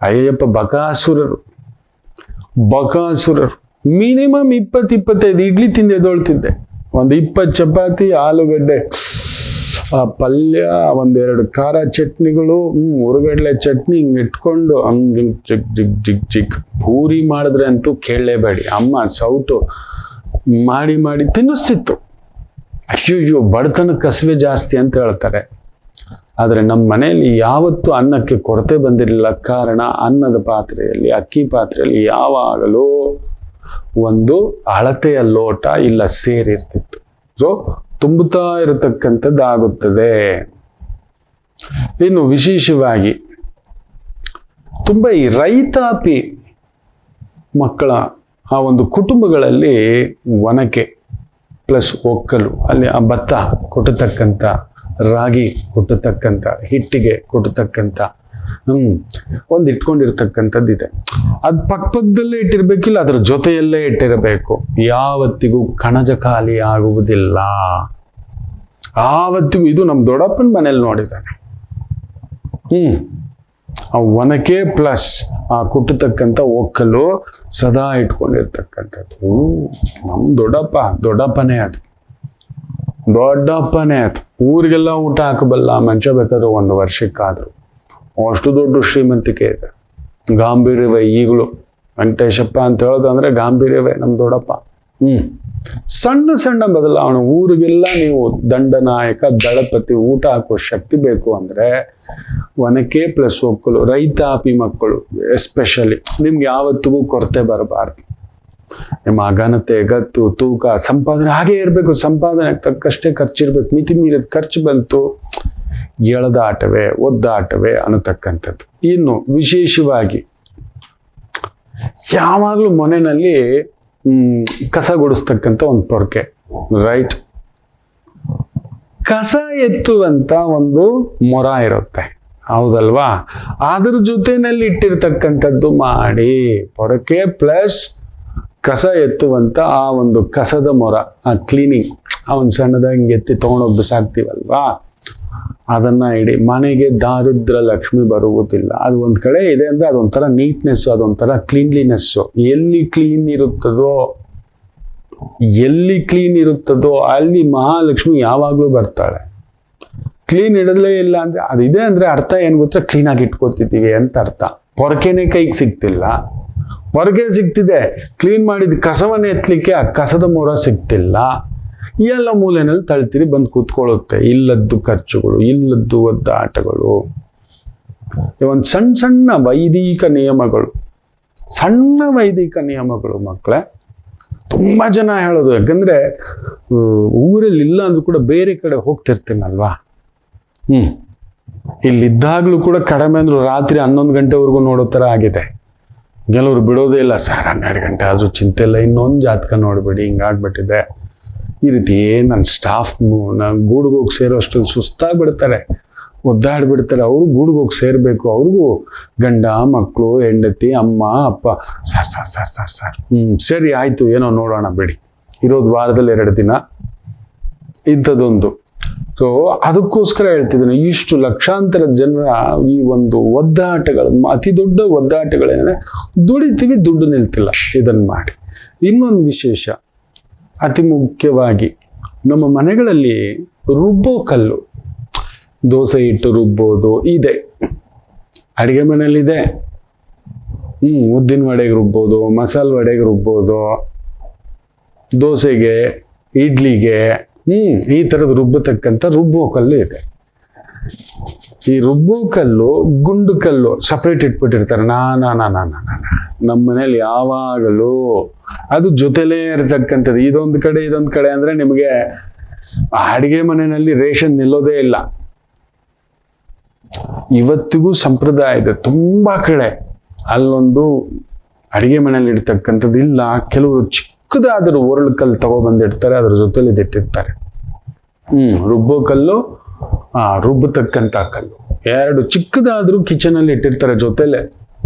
ಅಯ್ಯಪ್ಪ ಬಕಾಸುರರು ಬಕಾಸುರರು. ಮಿನಿಮಮ್ 20-25 ಇಡ್ಲಿ ತಿಂದು ಎದ್ದೊಳ್ತಿದ್ದೆ. ಒಂದು 20 ಚಪಾತಿ, ಆಲೂಗಡ್ಡೆ ಪಲ್ಯ, ಒಂದೆರಡು ಖಾರ ಚಟ್ನಿಗಳು, ಹುರುಗಡ್ಲೆ ಚಟ್ನಿ ಹಿಂಗೆ ಇಟ್ಕೊಂಡು ಹಂಗೆ ಜಿಗ್ ಜಿಗ್ ಜಿಗ್ ಜಿಗ್. ಪೂರಿ ಮಾಡಿದ್ರೆ ಅಂತೂ ಕೇಳಲೇಬೇಡಿ, ಅಮ್ಮ ಸೌಟು ಮಾಡಿ ಮಾಡಿ ತಿನ್ನಿಸ್ತಿತ್ತು. ಅಯ್ಯೋ ಬಡತನ ಕಸುವೆ ಜಾಸ್ತಿ ಅಂತ ಹೇಳ್ತಾರೆ. ಆದರೆ ನಮ್ಮ ಮನೆಯಲ್ಲಿ ಯಾವತ್ತೂ ಅನ್ನಕ್ಕೆ ಕೊರತೆ ಬಂದಿರಲಿಲ್ಲ. ಕಾರಣ ಅನ್ನದ ಪಾತ್ರೆಯಲ್ಲಿ, ಅಕ್ಕಿ ಪಾತ್ರೆಯಲ್ಲಿ ಯಾವಾಗಲೂ ಒಂದು ಅಳತೆಯ ಲೋಟ ಇಲ್ಲ ಸೇರಿರ್ತಿತ್ತು. ಸೊ ತುಂಬುತ್ತಾ ಇರತಕ್ಕಂಥದ್ದಾಗುತ್ತದೆ. ಇನ್ನು ವಿಶೇಷವಾಗಿ ತುಂಬ ಈ ರೈತಾಪಿ ಮಕ್ಕಳ ಆ ಒಂದು ಕುಟುಂಬಗಳಲ್ಲಿ ಒನಕೆ ಪ್ಲಸ್ ಒಕ್ಕಲು, ಅಲ್ಲಿ ಆ ಭತ್ತ ಕೊಟ್ಟತಕ್ಕಂಥ, ರಾಗಿ ಕೊಟ್ಟತಕ್ಕಂಥ, ಹಿಟ್ಟಿಗೆ ಕೊಟ್ಟತಕ್ಕಂಥ ಒಂದು ಇಟ್ಕೊಂಡಿರ್ತಕ್ಕಂಥದ್ದಿದೆ. ಅದು ಪಕ್ಕದಲ್ಲೇ ಇಟ್ಟಿರ್ಬೇಕಿಲ್ಲ, ಅದ್ರ ಜೊತೆಯಲ್ಲೇ ಇಟ್ಟಿರಬೇಕು. ಯಾವತ್ತಿಗೂ ಕಣಜ ಖಾಲಿ ಆಗುವುದಿಲ್ಲ. ಆವತ್ತಿಗೂ ಇದು ನಮ್ಮ ದೊಡ್ಡಪ್ಪನ ಮನೇಲಿ ನೋಡಿದ್ದಾನೆ. ಆ ಒನಕೆ ಪ್ಲಸ್ ಆ ಕುಟ್ಟತಕ್ಕಂಥ ಒಕ್ಕಲು ಸದಾ ಇಟ್ಕೊಂಡಿರ್ತಕ್ಕಂಥದ್ದು. ನಮ್ಮ ದೊಡ್ಡಪ್ಪನೇ ಅದು. ಊರಿಗೆಲ್ಲ ಊಟ ಹಾಕಬಲ್ಲ ಮನುಷ್ಯ, ಬೇಕಾದ್ರೆ 1 ವರ್ಷಕ್ಕಾದ್ರು. ಅಷ್ಟು ದೊಡ್ಡ ಶ್ರೀಮಂತಿಕೆ ಇದೆ, ಗಾಂಭೀರ್ಯವೇ. ಈಗಲೂ ವೆಂಕಟೇಶಪ್ಪ ಅಂತ ಹೇಳೋದಂದ್ರೆ ಗಾಂಭೀರ್ಯವೇ ನಮ್ಮ ದೊಡ್ಡಪ್ಪ. ಸಣ್ಣ ಸಣ್ಣ ಬದಲಾವಣೆ. ಊರಿಗೆಲ್ಲ ನೀವು ದಂಡನಾಯಕ, ದಳಪತಿ, ಊಟ ಹಾಕುವ ಶಕ್ತಿ ಬೇಕು ಅಂದ್ರೆ ಒನಕೆ ಪ್ಲಸ್ ಒಕ್ಕಲು, ರೈತಾಪಿ ಮಕ್ಕಳು ಎಸ್ಪೆಷಲಿ, ನಿಮ್ಗೆ ಯಾವತ್ತಿಗೂ ಕೊರತೆ ಬರಬಾರ್ದು. ನಿಮ್ಮ ಘನತೆ, ಗತ್ತು, ತೂಕ, ಸಂಪಾದನೆ ಹಾಗೆ ಇರಬೇಕು. ಸಂಪಾದನೆ ತಕ್ಕಷ್ಟೇ ಖರ್ಚಿರ್ಬೇಕು. ಮಿತಿ ಮೀರಿದ ಖರ್ಚು ಬಂತು, ಎಳೆದಾಟವೇ, ಒದ್ದಾಟವೇ ಅನ್ನತಕ್ಕಂಥದ್ದು. ಇನ್ನು ವಿಶೇಷವಾಗಿ ಯಾವಾಗಲೂ ಮನೆಯಲ್ಲಿ ಕಸ ಗುಡಿಸ್ತಕ್ಕಂಥ ಒಂದು ಪೊರ್ಕೆ, ರೈಟ್? ಕಸ ಎತ್ತುವಂತ ಒಂದು ಮೊರ ಇರುತ್ತೆ, ಹೌದಲ್ವಾ? ಅದ್ರ ಜೊತೆನಲ್ಲಿ ಇಟ್ಟಿರ್ತಕ್ಕಂಥದ್ದು ಮಾಡಿ ಪೊರಕೆ ಪ್ಲಸ್ ಕಸ ಎತ್ತುವಂತ ಆ ಒಂದು ಕಸದ ಮೊರ, ಆ ಕ್ಲೀನಿಂಗ್, ಆ ಒಂದು ಸಣ್ಣದಾಗಿ ಹಿಂಗೆ ಎತ್ತಿ ತೊಗೊಂಡೋಗಿ ಬಿಸಾಕ್ತೀವಲ್ವಾ, ಅದನ್ನ ಇಡಿ. ಮನೆಗೆ ದಾರಿದ್ರ ಲಕ್ಷ್ಮಿ ಬರುವುದಿಲ್ಲ. ಅದು ಒಂದ್ ಕಡೆ ಇದೆ ಅಂದ್ರೆ ಅದೊಂಥರ ನೀಟ್ನೆಸ್, ಅದೊಂಥರ ಕ್ಲೀನ್ಲಿನೆಸ್ಸು. ಎಲ್ಲಿ ಕ್ಲೀನ್ ಇರುತ್ತದೋ ಅಲ್ಲಿ ಮಹಾಲಕ್ಷ್ಮಿ ಯಾವಾಗ್ಲೂ ಬರ್ತಾಳೆ. ಕ್ಲೀನ್ ಇಡಲೇ ಇಲ್ಲ ಅಂದ್ರೆ, ಅದಿದೆ ಅಂದ್ರೆ ಅರ್ಥ ಏನ್ ಗೊತ್ತಾ, ಕ್ಲೀನ್ ಆಗಿ ಇಟ್ಕೋತಿದ್ದೀವಿ ಅಂತ ಅರ್ಥ. ಪೊರಕೆನೆ ಕೈಗೆ ಸಿಗ್ತಿಲ್ಲ, ಹೊರಗೆ ಸಿಗ್ತಿದೆ, ಕ್ಲೀನ್ ಮಾಡಿದ ಕಸವನ್ನ ಎತ್ತಲಿಕ್ಕೆ ಆ ಕಸದ ಮೊರ ಸಿಗ್ತಿಲ್ಲ. ಎಲ್ಲ ಮೂಲೆಯಲ್ಲಿ ತಳ್ತೀರಿ, ಬಂದು ಕೂತ್ಕೊಳ್ಳುತ್ತೆ. ಇಲ್ಲದ್ದು ಖರ್ಚುಗಳು, ಇಲ್ಲದ್ದು ಒದ್ದಾಟಗಳು. ಒಂದು ಸಣ್ಣ ವೈದಿಕ ನಿಯಮಗಳು ಮಕ್ಕಳೇ. ತುಂಬಾ ಜನ ಹೇಳೋದು, ಯಾಕಂದ್ರೆ ಊರಲ್ಲಿ ಇಲ್ಲ ಅಂದ್ರೂ ಕೂಡ ಬೇರೆ ಕಡೆ ಹೋಗ್ತಿರ್ತೀನಲ್ವಾ, ಇಲ್ಲಿದ್ದಾಗ್ಲೂ ಕೂಡ ಕಡಿಮೆ ಅಂದ್ರು ರಾತ್ರಿ 11 ಗಂಟೆವರೆಗೂ ನೋಡೋ ಥರ ಆಗಿದೆ. ಕೆಲವರು ಬಿಡೋದೇ ಇಲ್ಲ, ಸರ್ 12 ಗಂಟೆ ಆದ್ರೂ ಚಿಂತೆ ಇಲ್ಲ, ಇನ್ನೊಂದು ಜಾತಕ ನೋಡ್ಬೇಡಿ, ಹಿಂಗಾಗ್ಬಿಟ್ಟಿದೆ. ಈ ರೀತಿ ನನ್ನ ಸ್ಟಾಫ್ ನಾನು ಗೂಡಿಗೆ ಹೋಗಿ ಸೇರೋ ಅಷ್ಟರಲ್ಲಿ ಸುಸ್ತಾಗ್ಬಿಡ್ತಾರೆ, ಒದ್ದಾಡ್ಬಿಡ್ತಾರೆ. ಅವರು ಗೂಡಿಗೆ ಹೋಗಿ ಸೇರ್ಬೇಕು, ಅವ್ರಿಗೂ ಗಂಡ, ಮಕ್ಕಳು, ಹೆಂಡತಿ, ಅಮ್ಮ, ಅಪ್ಪ. ಸರ್ ಸರಿ ಆಯ್ತು, ಏನೋ ನೋಡೋಣ ಬಿಡಿ, ಇರೋದು ವಾರದಲ್ಲಿ 2 ದಿನ ಇಂಥದ್ದೊಂದು. ಸೊ ಅದಕ್ಕೋಸ್ಕರ ಹೇಳ್ತಿದ್ದೀನಿ, ಇಷ್ಟು ಲಕ್ಷಾಂತರ ಜನರ ಈ ಒಂದು ಒದ್ದಾಟಗಳು, ಅತಿ ದೊಡ್ಡ ಒದ್ದಾಟಗಳೇನೆ, ದುಡಿತೀವಿ, ದುಡ್ಡು ನಿಲ್ತಿಲ್ಲ. ಇದನ್ನು ಮಾಡಿ. ಇನ್ನೊಂದು ವಿಶೇಷ, ಅತಿ ಮುಖ್ಯವಾಗಿ ನಮ್ಮ ಮನೆಗಳಲ್ಲಿ ರುಬ್ಬೋ ಕಲ್ಲು, ದೋಸೆ ಹಿಟ್ಟು ರುಬ್ಬೋದು ಇದೆ, ಅಡಿಗೆ ಮನೆಯಲ್ಲಿದೆ. ಉದ್ದಿನ ವಡೆಗೆ ರುಬ್ಬೋದು, ಮಸಾಲೆ ವಡೆಗೆ ರುಬ್ಬೋದು, ದೋಸೆಗೆ, ಇಡ್ಲಿಗೆ, ಈ ಥರದ್ದು ರುಬ್ಬತಕ್ಕಂಥ ರುಬ್ಬೋ ಕಲ್ಲು ಇದೆ. ಈ ರುಬ್ಬೋ ಕಲ್ಲು, ಗುಂಡು ಕಲ್ಲು ಸಪ್ರೇಟ್ ಇಟ್ಬಿಟ್ಟಿರ್ತಾರೆ. ನಮ್ಮ ಮನೇಲಿ ಯಾವಾಗಲೂ ಅದು ಜೊತೆಲೇ ಇರತಕ್ಕಂಥದ್ದು. ಇದೊಂದು ಕಡೆ ಅಂದ್ರೆ ನಿಮಗೆ ಅಡಿಗೆ ಮನೆಯಲ್ಲಿ ರೇಷನ್ ನಿಲ್ಲೋದೇ ಇಲ್ಲ. ಇವತ್ತಿಗೂ ಸಂಪ್ರದಾಯ ಇದೆ ತುಂಬಾ ಕಡೆ. ಅಲ್ಲೊಂದು ಅಡಿಗೆ ಮನೆಯಲ್ಲಿ ಇಡ್ತಕ್ಕಂಥದ್ದು ಇಲ್ಲ. ಕೆಲವರು ಚಿಕ್ಕದಾದರೂ ಒರಳು ಕಲ್ಲು ತಗೊಬಂದಿಡ್ತಾರೆ, ಅದ್ರ ಜೊತೆಲಿ ಇಟ್ಟಿರ್ತಾರೆ. ರುಬ್ಬೋ ಕಲ್ಲು, ರುಬ್ಬತಕ್ಕಂಥ ಕಲ್ಲು 2 ಚಿಕ್ಕದಾದ್ರೂ ಕಿಚನ್ ಅಲ್ಲಿ ಇಟ್ಟಿರ್ತಾರೆ ಜೊತೆಲೆ.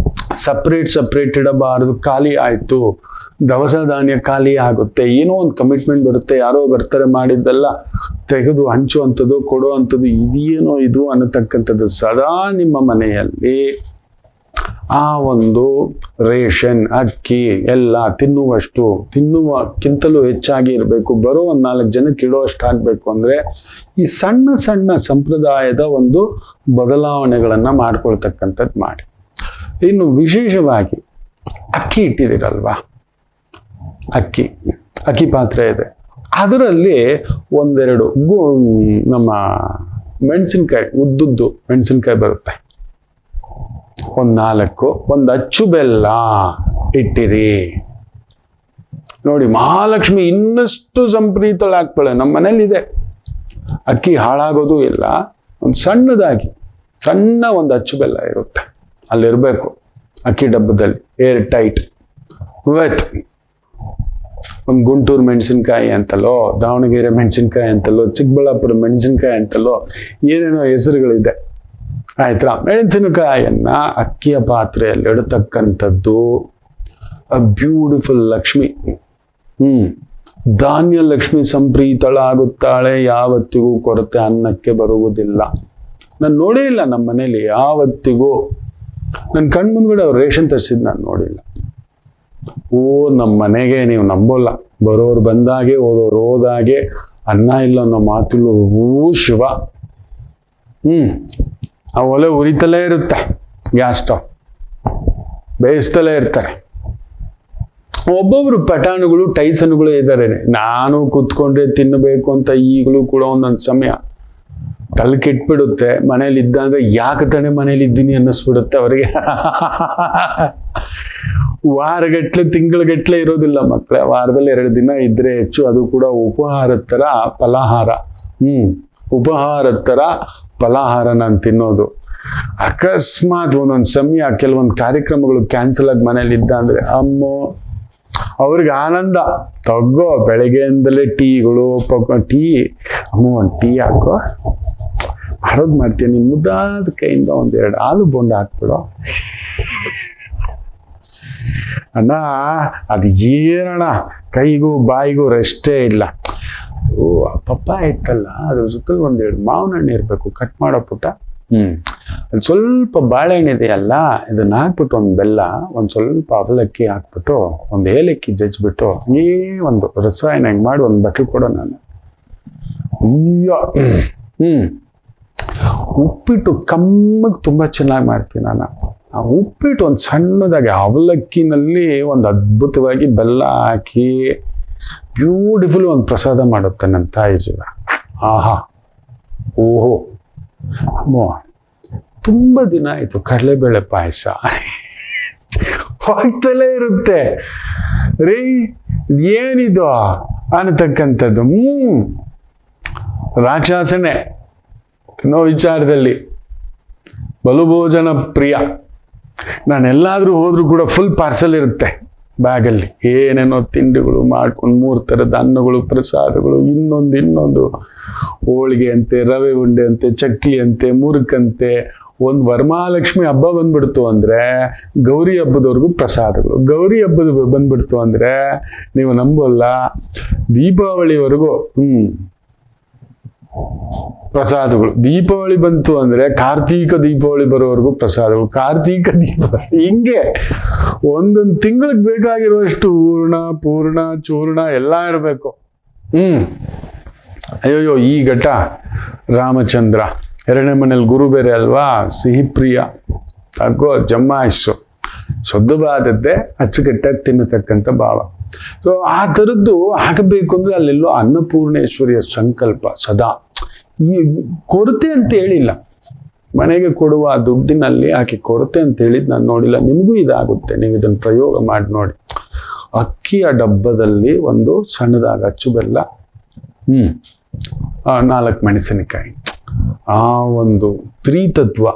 ಸಪ್ರೇಟ್ ಇಡಬಾರದು. ಖಾಲಿ ಆಯ್ತು, ದವಸ ಧಾನ್ಯ ಖಾಲಿ ಆಗುತ್ತೆ, ಏನೋ ಒಂದು ಕಮಿಟ್ಮೆಂಟ್ ಬರುತ್ತೆ, ಯಾರೋ ಬರ್ತಾರೆ, ಮಾಡಿದ್ದೆಲ್ಲ ತೆಗೆದು ಹಂಚುವಂಥದ್ದು, ಕೊಡುವಂಥದ್ದು, ಇದೇನೋ ಇದು ಅನ್ನತಕ್ಕಂಥದ್ದು ಸದಾ ನಿಮ್ಮ ಮನೆಯಲ್ಲಿ ಆ ಒಂದು ರೇಷನ್ ಅಕ್ಕಿ ಎಲ್ಲ ತಿನ್ನುವಕ್ಕಿಂತಲೂ ಹೆಚ್ಚಾಗಿ ಇರಬೇಕು, ಬರೋ ಒಂದು 4 ಜನಕ್ಕೆ ಇಡುವಷ್ಟು ಆಗಬೇಕು ಅಂದರೆ ಈ ಸಣ್ಣ ಸಣ್ಣ ಸಂಪ್ರದಾಯದ ಒಂದು ಬದಲಾವಣೆಗಳನ್ನು ಮಾಡ್ಕೊಳ್ತಕ್ಕಂಥದ್ದು ಮಾಡಿ. ಇನ್ನು ವಿಶೇಷವಾಗಿ ಅಕ್ಕಿ ಇಟ್ಟಿದ್ದೀರಲ್ವಾ, ಅಕ್ಕಿ ಪಾತ್ರೆ ಇದೆ, ಅದರಲ್ಲಿ ಒಂದೆರಡು ನಮ್ಮ ಮೆಣಸಿನ್ಕಾಯಿ, ಉದ್ದುದ್ದು ಮೆಣಸಿನ್ಕಾಯಿ ಬರುತ್ತೆ, ಒಂದು 4, ಒಂದು ಅಚ್ಚು ಬೆಲ್ಲ ಇಟ್ಟಿರಿ. ನೋಡಿ, ಮಹಾಲಕ್ಷ್ಮಿ ಇನ್ನಷ್ಟು ಸಂಪ್ರೀತಳಾಗ್ತಾಳೆ. ನಮ್ಮ ಮನೇಲಿದೆ, ಅಕ್ಕಿ ಹಾಳಾಗೋದು ಇಲ್ಲ. ಒಂದು ಸಣ್ಣದಾಗಿ ಸಣ್ಣ ಒಂದು ಅಚ್ಚು ಬೆಲ್ಲ ಇರುತ್ತೆ, ಅಲ್ಲಿರಬೇಕು ಅಕ್ಕಿ ಡಬ್ಬದಲ್ಲಿ, ಏರ್ ಟೈಟ್ ವಿತ್ ಒಂದು ಗುಂಟೂರು ಮೆಣಸಿನ್ಕಾಯಿ ಅಂತಲೋ, ದಾವಣಗೆರೆ ಮೆಣಸಿನ್ಕಾಯಿ ಅಂತಲೋ, ಚಿಕ್ಕಬಳ್ಳಾಪುರ ಮೆಣಸಿನ್ಕಾಯಿ ಅಂತಲೋ, ಏನೇನೋ ಹೆಸರುಗಳಿದೆ ಆಯ್ತಾ. ಮೆಣಸಿನಕಾಯಿಯನ್ನ ಅಕ್ಕಿಯ ಪಾತ್ರೆಯಲ್ಲಿ ಇಡತಕ್ಕಂಥದ್ದು ಬ್ಯೂಟಿಫುಲ್ ಲಕ್ಷ್ಮಿ. ಧಾನ್ಯ ಲಕ್ಷ್ಮಿ ಸಂಪ್ರೀತಳಾಗುತ್ತಾಳೆ, ಯಾವತ್ತಿಗೂ ಕೊರತೆ ಅನ್ನಕ್ಕೆ ಬರುವುದಿಲ್ಲ. ನಾನು ನೋಡೇ ಇಲ್ಲ ನಮ್ಮ ಮನೇಲಿ ಯಾವತ್ತಿಗೂ. ನನ್ನ ಕಣ್ಮುಂದ್ಗಡೆ ಅವ್ರು ರೇಷನ್ ತರಿಸಿದ್ ನಾನು ನೋಡಿಲ್ಲ. ನಮ್ಮ ಮನೆಗೆ ನೀವು ನಂಬೋಲ್ಲ, ಬರೋರು ಬಂದಾಗೆ ಹೋದವ್ರು ಹೋದಾಗೆ ಅನ್ನ ಇಲ್ಲ ಅನ್ನೋ ಮಾತುಗಳು. ಶಿವ. ಆ ಒಲೆ ಉರಿತಲೇ ಇರುತ್ತೆ, ಗ್ಯಾಸ್ ಸ್ಟವ್ ಬೇಯಿಸ್ತಲೇ ಇರ್ತಾರೆ. ಒಬ್ಬೊಬ್ರು ಪಠಾಣುಗಳು ಟೈಸನ್ಗಳು ಇದ್ದಾರೆ. ನಾನು ಕೂತ್ಕೊಂಡ್ರೆ ತಿನ್ನಬೇಕು ಅಂತ ಈಗಲೂ ಕೂಡ ಒಂದೊಂದು ಸಮಯ ತಲೆ ಕೆಟ್ಬಿಡುತ್ತೆ. ಮನೇಲಿ ಇದ್ದಂದ್ರೆ ಯಾಕೆ ತಾನೇ ಮನೇಲಿ ಇದ್ದೀನಿ ಅನ್ನಿಸ್ಬಿಡುತ್ತೆ ಅವರಿಗೆ. ವಾರಗಟ್ಲೆ ತಿಂಗಳಗಟ್ಲೆ ಇರೋದಿಲ್ಲ ಮಕ್ಕಳೇ, ವಾರದಲ್ಲಿ 2 ದಿನ ಇದ್ರೆ ಹೆಚ್ಚು. ಅದು ಕೂಡ ಉಪಹಾರದ ಥರ ಫಲಾಹಾರ. ಉಪಹಾರದ ಥರ ಫಲಾಹಾರ ನಾನು ತಿನ್ನೋದು. ಅಕಸ್ಮಾತ್ ಒಂದೊಂದು ಸಮಯ ಕೆಲವೊಂದು ಕಾರ್ಯಕ್ರಮಗಳು ಕ್ಯಾನ್ಸಲ್ ಆಗಿ ಮನೇಲಿ ಇದ್ದ ಅಂದ್ರೆ ಅಮ್ಮೋ ಅವ್ರಿಗೆ ಆನಂದ. ತಗೋ ಬೆಳಗ್ಗೆಯಿಂದಲೇ ಟೀಗಳು ಟೀ, ಅಮ್ಮ ಒಂದು ಟೀ ಹಾಕೋ, ಮಾಡೋದು ಮಾಡ್ತೀನಿ, ನಿನ್ನ ಮುದ್ದಾದ ಕೈಯಿಂದ 1-2 ಹಾಲು ಬೋಂಡ ಹಾಕ್ಬಿಡೋ ಅಣ್ಣ. ಅದು ಏನಣ್ಣ, ಕೈಗೂ ಬಾಯಿಗೂ ರೆಸ್ಟೇ ಇಲ್ಲ. ಅದು ಪಪ್ಪ ಇತ್ತಲ್ಲ, ಅದ್ರ ಜೊತೆಲಿ 1-2 ಮಾವಿನ ಹಣ್ಣು ಇರಬೇಕು, ಕಟ್ ಮಾಡೋ ಪುಟ್ಟ. ಅದು ಸ್ವಲ್ಪ ಬಾಳೆಹಣ್ಣು ಇದೆಯಲ್ಲ, ಇದನ್ನ ಹಾಕ್ಬಿಟ್ಟು ಒಂದು ಬೆಲ್ಲ, ಒಂದು ಸ್ವಲ್ಪ ಅವಲಕ್ಕಿ ಹಾಕ್ಬಿಟ್ಟು, ಒಂದು ಏಲಕ್ಕಿ ಜಜ್ಬಿಟ್ಟು, ಹಂಗೇ ಒಂದು ರಸಾಯನ ಹಿಂಗೆ ಮಾಡಿ ಒಂದು ಬಟ್ಲು ಕೊಡೋ ನಾನು. ಅಯ್ಯೋ. ಉಪ್ಪಿಟ್ಟು ಕಮ್ಮಗೆ ತುಂಬ ಚೆನ್ನಾಗಿ ಮಾಡ್ತೀನಿ ನಾನು. ಆ ಉಪ್ಪಿಟ್ಟು ಒಂದು ಸಣ್ಣದಾಗಿ ಅವಲಕ್ಕಿನಲ್ಲಿ ಒಂದು ಅದ್ಭುತವಾಗಿ ಬೆಲ್ಲ ಹಾಕಿ ಬ್ಯೂಟಿಫುಲ್ ಒಂದು ಪ್ರಸಾದ ಮಾಡುತ್ತೆ ನನ್ನ ತಾಯಿ ಜೀವ. ಆಹಾ, ಓಹೋ ಅಮ್ಮೋ, ತುಂಬ ದಿನ ಆಯಿತು ಕಡಲೆಬೇಳೆ ಪಾಯಸ ಹೋಗ್ತಲೇ ಇರುತ್ತೆ ರೀ. ಏನಿದು ಅನ್ನತಕ್ಕಂಥದ್ದು. ರಾಕ್ಷಸನೇ ತಿನ್ನೋ ವಿಚಾರದಲ್ಲಿ ಬಲುಭೋಜನ ಪ್ರಿಯ. ನಾನೆಲ್ಲಾದ್ರೂ ಹೋದ್ರೂ ಕೂಡ ಫುಲ್ ಪಾರ್ಸಲ್ ಇರುತ್ತೆ ಬ್ಯಾಗಲ್ಲಿ, ಏನೇನೋ ತಿಂಡಿಗಳು ಮಾಡ್ಕೊಂಡು 3 ಥರದ ಅನ್ನಗಳು, ಪ್ರಸಾದಗಳು, ಇನ್ನೊಂದು ಹೋಳಿಗೆ ಅಂತೆ, ರವೆ ಉಂಡೆ ಅಂತೆ, ಚಕ್ಲಿ ಅಂತೆ, ಮುರುಕಂತೆ. ಒಂದು ವರಮಹಾಲಕ್ಷ್ಮಿ ಹಬ್ಬ ಬಂದ್ಬಿಡ್ತು ಅಂದ್ರೆ ಗೌರಿ ಹಬ್ಬದವರೆಗೂ ಪ್ರಸಾದಗಳು, ಗೌರಿ ಹಬ್ಬದ ಬಂದ್ಬಿಡ್ತು ಅಂದ್ರೆ ನೀವು ನಂಬೋಲ್ಲ ದೀಪಾವಳಿವರೆಗೂ ಪ್ರಸಾದಗಳು. ದೀಪಾವಳಿ ಬಂತು ಅಂದ್ರೆ ಕಾರ್ತೀಕ ದೀಪಾವಳಿ ಬರೋವರೆಗೂ ಪ್ರಸಾದಗಳು, ಕಾರ್ತೀಕ ದೀಪಾವಳಿ, ಹಿಂಗೆ ಒಂದೊಂದು ತಿಂಗಳಿಗೆ ಬೇಕಾಗಿರುವಷ್ಟು ಪೂರ್ಣ ಚೂರ್ಣ ಎಲ್ಲ ಇರಬೇಕು. ಅಯ್ಯೋ, ಈ ಘಟ್ಟ ರಾಮಚಂದ್ರ 2ನೇ ಮನೇಲಿ ಗುರು ಬೇರೆ ಅಲ್ವಾ, ಸಿಹಿ ಪ್ರಿಯ, ಅಗ್ಗೋ ಜಮಾಯಿಸು, ಶುದ್ಧವಾದದ್ದೇ ಅಚ್ಚುಕಟ್ಟಾಗಿ ತಿನ್ನತಕ್ಕಂಥ ಭಾವ. ಸೊ ಆ ಥರದ್ದು ಆಗಬೇಕು ಅಂದ್ರೆ ಅಲ್ಲೆಲ್ಲೋ ಅನ್ನಪೂರ್ಣೇಶ್ವರಿಯ ಸಂಕಲ್ಪ ಸದಾ. ಈ ಕೊರತೆ ಅಂತ ಹೇಳಿಲ್ಲ, ಮನೆಗೆ ಕೊಡುವ ದುಡ್ಡಿನಲ್ಲಿ ಆಕೆ ಕೊರತೆ ಅಂತ ಹೇಳಿದ್ ನಾನು ನೋಡಿಲ್ಲ. ನಿಮಗೂ ಇದಾಗುತ್ತೆ, ನೀವು ಇದನ್ನು ಪ್ರಯೋಗ ಮಾಡಿ ನೋಡಿ. ಅಕ್ಕಿಯ ಡಬ್ಬದಲ್ಲಿ ಒಂದು ಸಣ್ಣದಾಗಿ ಅಚ್ಚು ಬೆಲ್ಲ, 4 ಮೆಣಸಿನಕಾಯಿ, ಆ ಒಂದು ತ್ರಿತತ್ವ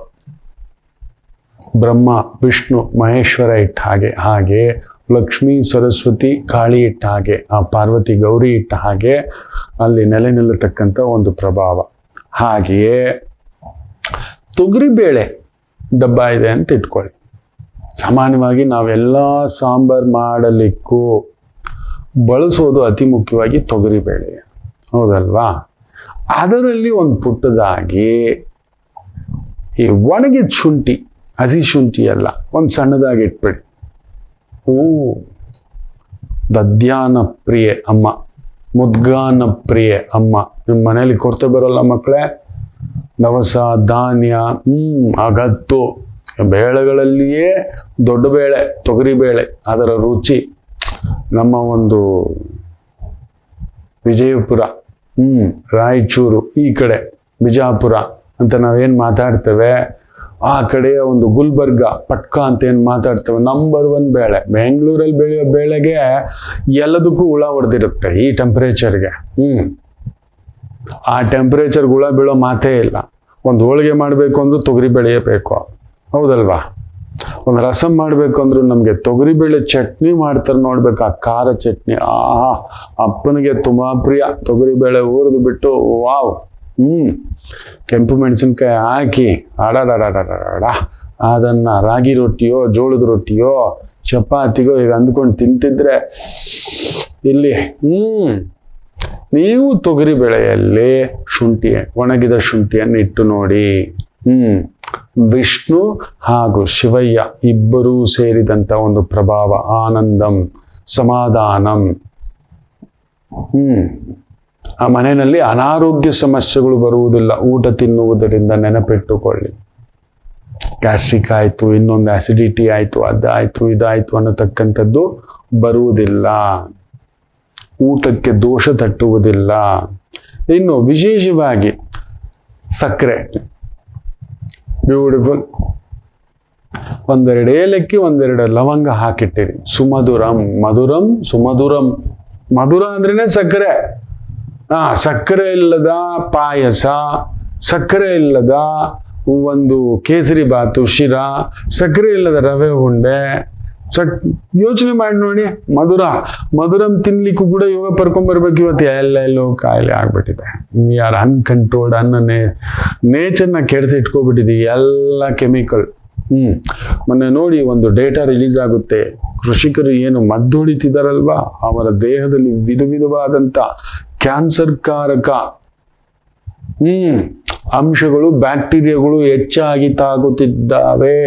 ಬ್ರಹ್ಮ ವಿಷ್ಣು ಮಹೇಶ್ವರ ಇಟ್ಟ ಹಾಗೆ ಲಕ್ಷ್ಮೀ ಸರಸ್ವತಿ ಕಾಳಿ ಇಟ್ಟ ಹಾಗೆ, ಆ ಪಾರ್ವತಿ ಗೌರಿ ಇಟ್ಟ ಹಾಗೆ ಅಲ್ಲಿ ನೆಲೆ ನಿಲ್ಲತಕ್ಕಂಥ ಒಂದು ಪ್ರಭಾವ. ಹಾಗೆಯೇ ತೊಗರಿಬೇಳೆ ಡಬ್ಬ ಇದೆ ಅಂತ ಇಟ್ಕೊಳ್ಳಿ. ಸಾಮಾನ್ಯವಾಗಿ ನಾವೆಲ್ಲ ಸಾಂಬಾರ್ ಮಾಡಲಿಕ್ಕೂ ಬಳಸೋದು ಅತಿ ಮುಖ್ಯವಾಗಿ ತೊಗರಿಬೇಳೆ, ಹೌದಲ್ವಾ? ಅದರಲ್ಲಿ ಒಂದು ಪುಟ್ಟದಾಗಿ ಈ ಒಣಗಿದ ಶುಂಠಿ ಹಸಿ ಶುಂಠಿ ಅಲ್ಲ, ಒಂದು ಸಣ್ಣದಾಗಿ ಇಟ್ಬಿಡಿ. ದದ್ಯಾನ ಪ್ರಿಯೆ ಅಮ್ಮ, ಮುದ್ಗಾನ ಪ್ರಿಯೆ ಅಮ್ಮ. ನಿಮ್ಮ ಮನೇಲಿ ಕೊರತೆ ಬರೋಲ್ಲ ಮಕ್ಕಳೇ. ದವಸ ಧಾನ್ಯ, ಅಗತ್ತು, ಬೇಳೆಗಳಲ್ಲಿಯೇ ದೊಡ್ಡ ಬೇಳೆ ತೊಗರಿ ಬೇಳೆ, ಅದರ ರುಚಿ. ನಮ್ಮ ಒಂದು ವಿಜಯಪುರ, ರಾಯಚೂರು, ಈ ಕಡೆ ಬಿಜಾಪುರ ಅಂತ ನಾವೇನು ಮಾತಾಡ್ತೇವೆ, ಆ ಕಡೆಯ ಒಂದು ಗುಲ್ಬರ್ಗ, ಪಟ್ಕ ಅಂತ ಏನು ಮಾತಾಡ್ತೇವೆ, ನಂಬರ್ 1 ಬೇಳೆ. ಬೆಂಗಳೂರಲ್ಲಿ ಬೆಳೆಯೋ ಬೇಳೆಗೆ ಎಲ್ಲದಕ್ಕೂ ಹುಳ ಹೊಡೆದಿರುತ್ತೆ ಈ ಟೆಂಪ್ರೇಚರ್ಗೆ. ಆ ಟೆಂಪ್ರೇಚರ್ಗೆ ಹುಳ ಬೀಳೋ ಮಾತೇ ಇಲ್ಲ. ಒಂದು ಹೋಳಿಗೆ ಮಾಡಬೇಕು ಅಂದ್ರೂ ತೊಗರಿ ಬೆಳೆಯಬೇಕು, ಹೌದಲ್ವಾ? ಒಂದು ರಸಮ್ ಮಾಡಬೇಕು ಅಂದ್ರೂ ನಮಗೆ ತೊಗರಿಬೇಳೆ ಚಟ್ನಿ ಮಾಡ್ತಾರೆ ನೋಡ್ಬೇಕು, ಆ ಖಾರ ಚಟ್ನಿ. ಅಪ್ಪನಿಗೆ ತುಂಬಾ ಪ್ರಿಯ. ತೊಗರಿಬೇಳೆ ಹುರಿದು ಬಿಟ್ಟು ವಾವ್, ಕೆಂಪು ಮೆಣಸಿನ್ಕಾಯಿ ಹಾಕಿ ಅಡಾಡಾಡಾಡ ಅದನ್ನ ರಾಗಿ ರೊಟ್ಟಿಯೋ ಜೋಳದ ರೊಟ್ಟಿಯೋ ಚಪಾತಿಗೋ ಈಗ ಅಂದ್ಕೊಂಡು ತಿಂತಿದ್ರೆ ಇಲ್ಲಿ ನೀವು ತೊಗರಿ ಬೆಳೆಯಲ್ಲಿ ಶುಂಠಿ, ಒಣಗಿದ ಶುಂಠಿಯನ್ನು ಇಟ್ಟು ನೋಡಿ. ವಿಷ್ಣು ಹಾಗೂ ಶಿವಯ್ಯ ಇಬ್ಬರೂ ಸೇರಿದಂತ ಒಂದು ಪ್ರಭಾವ, ಆನಂದಂ, ಸಮಾಧಾನಂ. ಆ ಮನೆಯಲ್ಲಿ ಅನಾರೋಗ್ಯ ಸಮಸ್ಯೆಗಳು ಬರುವುದಿಲ್ಲ ಊಟ ತಿನ್ನುವುದರಿಂದ, ನೆನಪಿಟ್ಟುಕೊಳ್ಳಿ. ಗ್ಯಾಸ್ಟ್ರಿಕ್ ಆಯ್ತು, ಇನ್ನೊಂದು ಆಸಿಡಿಟಿ ಆಯ್ತು, ಅದಾಯ್ತು ಇದಾಯ್ತು ಅನ್ನತಕ್ಕಂಥದ್ದು ಬರುವುದಿಲ್ಲ. ಊಟಕ್ಕೆ ದೋಷ ತಟ್ಟುವುದಿಲ್ಲ. ಇನ್ನು ವಿಶೇಷವಾಗಿ ಸಕ್ಕರೆ, ಬ್ಯೂಟಿಫುಲ್. 1-2 ಏಲಕ್ಕಿ, 1-2 ಲವಂಗ ಹಾಕಿಟ್ಟಿರಿ. ಸುಮಧುರಂ, ಮಧುರಂ, ಸುಮಧುರಂ. ಮಧುರ ಅಂದ್ರೇನೆ ಸಕ್ಕರೆ. ಸಕ್ಕರೆ ಇಲ್ಲದ ಪಾಯಸ, ಸಕ್ಕರೆ ಇಲ್ಲದ ಒಂದು ಕೇಸರಿ ಬಾತು, ಶಿರಾ, ಸಕ್ಕರೆ ಇಲ್ಲದ ರವೆ ಉಂಡೆ, ಯೋಚನೆ ಮಾಡಿ ನೋಡಿ. ಮಧುರಂ ತಿನ್ಲಿಕ್ಕೂ ಕೂಡ ಯೋಗ ಪರ್ಕೊಂಡ್ಬರ್ಬೇಕು. ಇವತ್ತು ಎಲ್ಲೆಲ್ಲೋ ಕಾಯಿಲೆ ಆಗ್ಬಿಟ್ಟಿದೆ. We are uncontrolled. ನೇಚರ್ನ ಕೆಡಿಸಿ ಇಟ್ಕೊಬಿಟ್ಟಿದೀವಿ, ಎಲ್ಲ ಕೆಮಿಕಲ್. ಮೊನ್ನೆ ನೋಡಿ ಒಂದು ಡೇಟಾ ರಿಲೀಸ್ ಆಗುತ್ತೆ. ಕೃಷಿಕರು ಏನು ಮದ್ದು ಹೊಡಿತಿದಾರಲ್ವಾ, ಅವರ ದೇಹದಲ್ಲಿ ವಿಧವಾದಂತ ಕ್ಯಾನ್ಸರ್ ಕಾರಕ ಅಂಶಗಳು, ಬ್ಯಾಕ್ಟೀರಿಯಾಗಳು ಹೆಚ್ಚಾಗಿ ತಾಗುತ್ತಿದ್ದಾವೆ.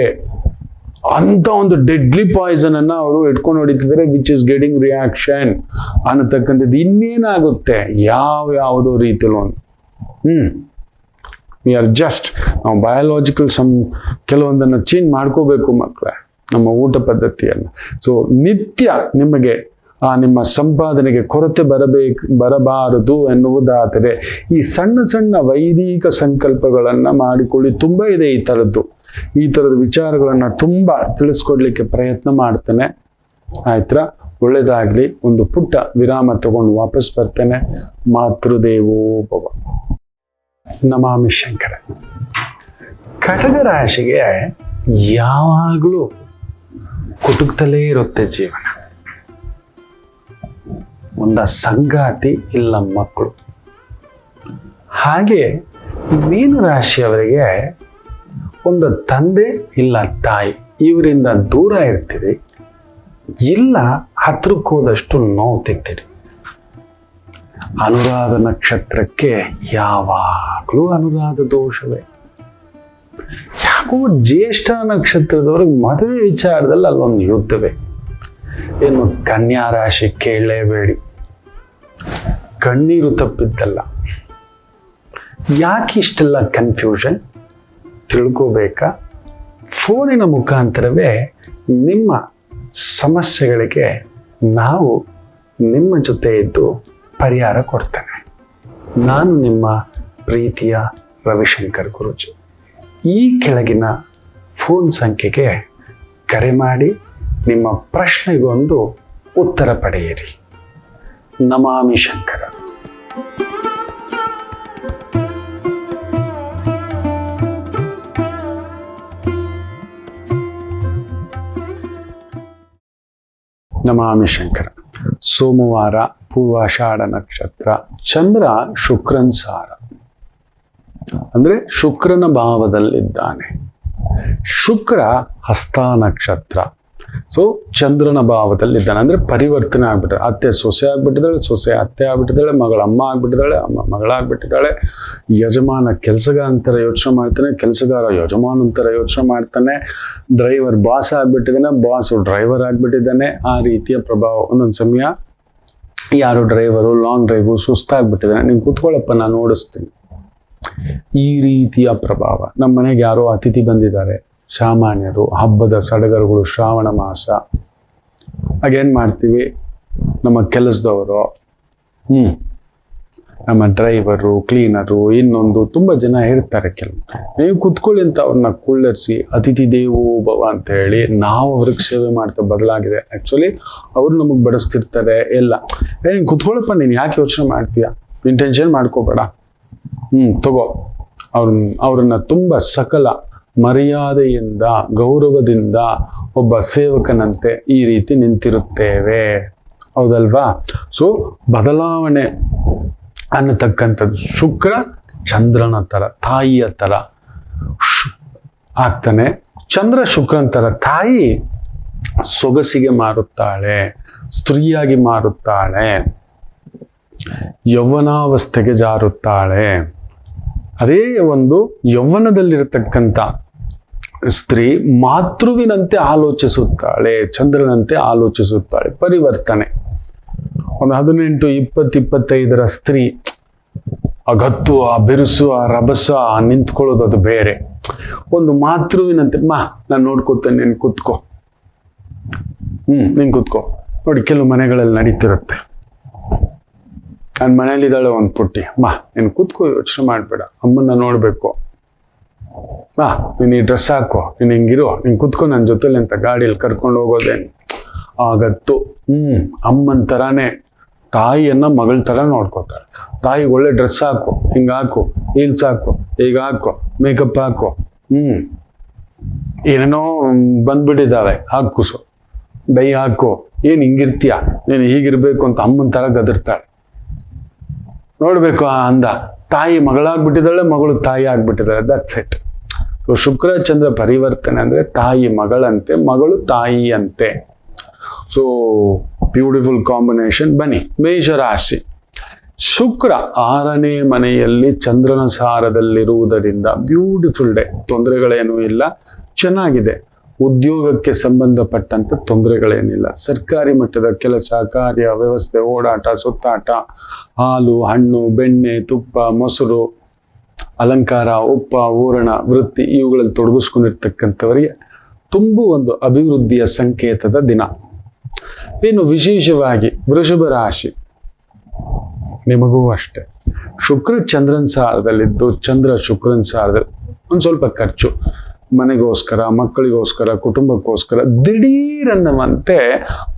ಅಂತ ಒಂದು ಡೆಡ್ಲಿ ಪಾಯ್ಸನ್ ಅನ್ನ ಅವರು ಇಟ್ಕೊಂಡು ಹೊಡಿತಿದ್ದಾರೆ, ವಿಚ್ ಇಸ್ ಗೆಟಿಂಗ್ ರಿಯಾಕ್ಷನ್ ಅನ್ನತಕ್ಕಂಥದ್ದು. ಇನ್ನೇನಾಗುತ್ತೆ ಯಾವುದೋ ರೀತಿಯಲ್ಲಿ ಒಂದು ವಿ ಆರ್ ಜಸ್ಟ್, ನಾವು ಬಯಾಲಜಿಕಲ್ ಕೆಲವೊಂದನ್ನು ಚೇಂಜ್ ಮಾಡ್ಕೋಬೇಕು ಮಕ್ಕಳೇ, ನಮ್ಮ ಊಟ ಪದ್ಧತಿಯನ್ನು. ಸೊ ನಿತ್ಯ ನಿಮಗೆ ನಿಮ್ಮ ಸಂಪಾದನೆಗೆ ಕೊರತೆ ಬರಬಾರದು ಎನ್ನುವುದಾದರೆ ಈ ಸಣ್ಣ ವೈದಿಕ ಸಂಕಲ್ಪಗಳನ್ನು ಮಾಡಿಕೊಳ್ಳಿ. ತುಂಬ ಇದೆ ಈ ಥರದ ವಿಚಾರಗಳನ್ನು ತುಂಬ ತಿಳಿಸ್ಕೊಡ್ಲಿಕ್ಕೆ ಪ್ರಯತ್ನ ಮಾಡ್ತೇನೆ. ಆಯ್ತಾ? ಒಳ್ಳೇದಾಗ್ಲಿ. ಒಂದು ಪುಟ್ಟ ವಿರಾಮ ತಗೊಂಡು ವಾಪಸ್ ಬರ್ತೇನೆ. ಮಾತೃದೇವೋ ಭವ. ನಮಾಮಿ ಶಂಕರ. ಕಟಕ ರಾಶಿಗೆ ಯಾವಾಗಲೂ ಕುಟುಕ್ತಲೇ ಇರುತ್ತೆ ಜೀವನ. ಒಂದ ಸಂಗಾತಿ ಇಲ್ಲ ಮಕ್ಕಳು. ಹಾಗೆ ಮೀನು ರಾಶಿಯವರಿಗೆ ಒಂದು ತಂದೆ ಇಲ್ಲ ತಾಯಿ, ಇವರಿಂದ ದೂರ ಇರ್ತೀರಿ, ಇಲ್ಲ ಹತ್ರಕ್ಕೆ ಹೋದಷ್ಟು ನೋವು ತಿಂತೀರಿ. ಅನುರಾಧ ನಕ್ಷತ್ರಕ್ಕೆ ಯಾವಾಗಲೂ ಅನುರಾಧ ದೋಷವೇ. ಯಾಕೋ ಜ್ಯೇಷ್ಠ ನಕ್ಷತ್ರದವ್ರಿಗೆ ಮದುವೆ ವಿಚಾರದಲ್ಲಿ ಅಲ್ಲೊಂದು ಯುದ್ಧವೇ. ಏನು ಕನ್ಯಾ ರಾಶಿ ಕೇಳಲೇಬೇಡಿ, ಕಣ್ಣೀರು ತಪ್ಪಿದ್ದಲ್ಲ. ಯಾಕೆ ಇಷ್ಟೆಲ್ಲ ಕನ್ಫ್ಯೂಷನ್ ತಿಳ್ಕೋಬೇಕಾ? ಫೋನಿನ ಮುಖಾಂತರವೇ ನಿಮ್ಮ ಸಮಸ್ಯೆಗಳಿಗೆ ನಾವು ನಿಮ್ಮ ಜೊತೆ ಇದ್ದು ಪರಿಹಾರ ಕೊಡ್ತೇನೆ. ನಾನು ನಿಮ್ಮ ಪ್ರೀತಿಯ ರವಿಶಂಕರ್ ಗುರೂಜಿ. ಈ ಕೆಳಗಿನ ಫೋನ್ ಸಂಖ್ಯೆಗೆ ಕರೆ ಮಾಡಿ ನಿಮ್ಮ ಪ್ರಶ್ನೆಗೊಂದು ಉತ್ತರ ಪಡೆಯಿರಿ. ನಮಾಮಿ ಶಂಕರ. ನಮಾಮಿ ಶಂಕರ. ಸೋಮವಾರ, ಪೂರ್ವಾಷಾಢ ನಕ್ಷತ್ರ, ಚಂದ್ರ ಶುಕ್ರನ್ ಸಾರ, ಅಂದ್ರೆ ಶುಕ್ರನ ಭಾವದಲ್ಲಿದ್ದಾನೆ. ಶುಕ್ರ ಹಸ್ತ ನಕ್ಷತ್ರ, ಸೊ ಚಂದ್ರನ ಭಾವದಲ್ಲಿದ್ದಾನೆ, ಅಂದರೆ ಪರಿವರ್ತನೆ ಆಗ್ಬಿಟ್ಟಾರೆ. ಅತ್ತೆ ಸೊಸೆ ಆಗ್ಬಿಟ್ಟಿದ್ದಾಳೆ, ಸೊಸೆ ಅತ್ತೆ ಆಗ್ಬಿಟ್ಟಿದ್ದಾಳೆ, ಮಗಳ ಅಮ್ಮ ಆಗ್ಬಿಟ್ಟಿದ್ದಾಳೆ, ಅಮ್ಮ ಮಗಳಾಗ್ಬಿಟ್ಟಿದ್ದಾಳೆ. ಯಜಮಾನ ಕೆಲಸಗಾರ ಅಂತರ ಯೋಚನೆ ಮಾಡ್ತಾನೆ, ಕೆಲಸಗಾರ ಯಜಮಾನ ಅಂತರ ಯೋಚನೆ ಮಾಡ್ತಾನೆ. ಡ್ರೈವರ್ ಬಾಸ್ ಆಗ್ಬಿಟ್ಟಿದ್ದಾನೆ, ಬಾಸು ಡ್ರೈವರ್ ಆಗ್ಬಿಟ್ಟಿದ್ದಾನೆ. ಆ ರೀತಿಯ ಪ್ರಭಾವ. ಒಂದೊಂದು ಸಮಯ ಯಾರು ಡ್ರೈವರು ಲಾಂಗ್ ಡ್ರೈವು ಸುಸ್ತಾಗ್ಬಿಟ್ಟಿದ್ದಾನೆ, ನೀನು ಕೂತ್ಕೊಳ್ಳಪ್ಪ ನಾನು ಓಡಿಸ್ತೀನಿ, ಈ ರೀತಿಯ ಪ್ರಭಾವ. ನಮ್ಮ ಮನೆಗೆ ಯಾರೋ ಅತಿಥಿ ಬಂದಿದ್ದಾರೆ, ಸಾಮಾನ್ಯರು, ಹಬ್ಬದ ಸಡಗರಗಳು, ಶ್ರಾವಣ ಮಾಸ, ಹಾಗೇನು ಮಾಡ್ತೀವಿ, ನಮ್ಮ ಕೆಲಸದವರು, ನಮ್ಮ ಡ್ರೈವರು, ಕ್ಲೀನರು, ಇನ್ನೊಂದು ತುಂಬ ಜನ ಇರ್ತಾರೆ. ಕೆಲವು ನೀವು ಕುತ್ಕೊಳ್ಳಿ ಅಂತ ಅವ್ರನ್ನ ಕುಳ್ಳರಿಸಿ ಅತಿಥಿ ದೇವೋ ಭವ ಅಂತ ಹೇಳಿ ನಾವು ಅವ್ರಿಗೆ ಸೇವೆ ಮಾಡ್ತಾ ಬದಲಾಗಿದೆ. ಆ್ಯಕ್ಚುಲಿ ಅವ್ರು ನಮಗೆ ಬಡಿಸ್ತಿರ್ತಾರೆ ಎಲ್ಲ. ನೀನು ಕುತ್ಕೊಳ್ಳಪ್ಪ, ನೀನು ಯಾಕೆ ಯೋಚನೆ ಮಾಡ್ತೀಯ, ನೀನು ಟೆನ್ಷನ್ ಮಾಡ್ಕೋಬೇಡ, ತಗೋ. ಅವ್ರನ್ನ ತುಂಬ ಸಕಲ ಮರ್ಯಾದೆಯಿಂದ ಗೌರವದಿಂದ ಒಬ್ಬ ಸೇವಕನಂತೆ ಈ ರೀತಿ ನಿಂತಿರುತ್ತೇವೆ, ಹೌದಲ್ವಾ? ಸೊ ಬದಲಾವಣೆ ಅನ್ನತಕ್ಕಂಥದ್ದು ಶುಕ್ರ ಚಂದ್ರನ ಥರ, ತಾಯಿಯ ಥರ ಆಗ್ತಾನೆ. ಚಂದ್ರ ಶುಕ್ರನ ಥರ ತಾಯಿ ಸೊಗಸಿಗೆ ಮಾರುತ್ತಾಳೆ, ಸ್ತ್ರೀಯಾಗಿ ಮಾರುತ್ತಾಳೆ, ಯೌವನಾವಸ್ಥೆಗೆ ಜಾರುತ್ತಾಳೆ. ಅದೇ ಒಂದು ಯೌವನದಲ್ಲಿರತಕ್ಕಂಥ ಸ್ತ್ರೀ ಮಾತೃವಿನಂತೆ ಆಲೋಚಿಸುತ್ತಾಳೆ, ಚಂದ್ರನಂತೆ ಆಲೋಚಿಸುತ್ತಾಳೆ. ಪರಿವರ್ತನೆ. ಒಂದು 18, 20, 25ರ ಸ್ತ್ರೀ ಆ ಗತ್ತು, ಆ ಬಿರುಸು, ಆ ರಭಸ, ನಿಂತ್ಕೊಳ್ಳೋದು ಅದು ಬೇರೆ. ಒಂದು ಮಾತೃವಿನಂತೆ ನಾನು ನೋಡ್ಕೋತೇನೆ, ನೀನು ಕೂತ್ಕೋ, ನೀನು ಕೂತ್ಕೋ. ನೋಡಿ ಕೆಲವು ಮನೆಗಳಲ್ಲಿ ನಡೀತಿರುತ್ತೆ, ನನ್ನ ಮನೇಲಿದ್ದಾಳೆ ಒಂದು ಪುಟ್ಟಿ, ನೀನು ಕೂತ್ಕೋ, ಯೋಚನೆ ಮಾಡಬೇಡ, ಅಮ್ಮನ್ನ ನೋಡಬೇಕು, ನೀನು ಈ ಡ್ರೆಸ್ ಹಾಕೋ, ನೀನು ಹಿಂಗಿರೋ, ನೀನು ಕೂತ್ಕೊ ನನ್ನ ಜೊತೆಲಿ ಅಂತ ಗಾಡಿಯಲ್ಲಿ ಕರ್ಕೊಂಡು ಹೋಗೋದೇನು ಆಗತ್ತು. ಅಮ್ಮನ ಥರಾನೇ ತಾಯಿಯನ್ನ ಮಗಳ ಥರ ನೋಡ್ಕೋತಾಳೆ. ತಾಯಿಗೆ ಒಳ್ಳೆ ಡ್ರೆಸ್ ಹಾಕು, ಹಿಂಗೆ ಹಾಕು, ಹೀಲ್ಸ್ ಹಾಕು, ಈಗ ಹಾಕೋ, ಮೇಕಪ್ ಹಾಕೋ, ಏನೇನೋ ಬಂದ್ಬಿಟ್ಟಿದ್ದಾವೆ, ಹಾಕುಸು, ಡೈ ಹಾಕೋ, ಏನು ಹಿಂಗಿರ್ತೀಯ, ನೀನು ಹೀಗಿರ್ಬೇಕು ಅಂತ ಅಮ್ಮನ ಥರ ಗದರ್ತಾಳೆ. ನೋಡ್ಬೇಕು ಆ ಅಂದ. ತಾಯಿ ಮಗಳಾಗ್ಬಿಟ್ಟಿದ್ದಾಳೆ, ಮಗಳು ತಾಯಿ ಆಗ್ಬಿಟ್ಟಿದ್ದಾಳೆ. That's it. So Shukra Chandra ಪರಿವರ್ತನೆ ಅಂದ್ರೆ ತಾಯಿ ಮಗಳಂತೆ, ಮಗಳು ತಾಯಿಯಂತೆ. So beautiful combination. ಬನ್ನಿ ಮೇಷರಾಶಿ. ಶುಕ್ರ 6ನೇ ಮನೆಯಲ್ಲಿ ಚಂದ್ರನ ಸಾರದಲ್ಲಿರುವುದರಿಂದ ಬ್ಯೂಟಿಫುಲ್ ಡೇ. ತೊಂದರೆಗಳೇನೂ ಇಲ್ಲ, ಚೆನ್ನಾಗಿದೆ. ಉದ್ಯೋಗಕ್ಕೆ ಸಂಬಂಧಪಟ್ಟಂತ ತೊಂದರೆಗಳೇನಿಲ್ಲ. ಸರ್ಕಾರಿ ಮಟ್ಟದ ಕೆಲಸ, ಕಾರ್ಯ, ವ್ಯವಸ್ಥೆ, ಓಡಾಟ, ಸುತ್ತಾಟ, ಹಾಲು, ಹಣ್ಣು, ಬೆಣ್ಣೆ, ತುಪ್ಪ, ಮೊಸರು, ಅಲಂಕಾರ, ಉಪ್ಪ, ಊರಣ, ವೃತ್ತಿ ಇವುಗಳಲ್ಲಿ ತೊಡಗಿಸ್ಕೊಂಡಿರ್ತಕ್ಕಂಥವರಿಗೆ ತುಂಬ ಒಂದು ಅಭಿವೃದ್ಧಿಯ ಸಂಕೇತದ ದಿನ. ಇನ್ನು ವಿಶೇಷವಾಗಿ ವೃಷಭ ರಾಶಿ, ನಿಮಗೂ ಅಷ್ಟೆ. ಶುಕ್ರ ಚಂದ್ರನ ಸಾರದಲ್ಲಿದ್ದು ಚಂದ್ರ ಶುಕ್ರನ ಸಾರದಲ್ಲಿ ಒಂದು ಸ್ವಲ್ಪ ಖರ್ಚು, ಮನೆಗೋಸ್ಕರ, ಮಕ್ಕಳಿಗೋಸ್ಕರ, ಕುಟುಂಬಕ್ಕೋಸ್ಕರ ದಿಢೀರನ್ನವಂತೆ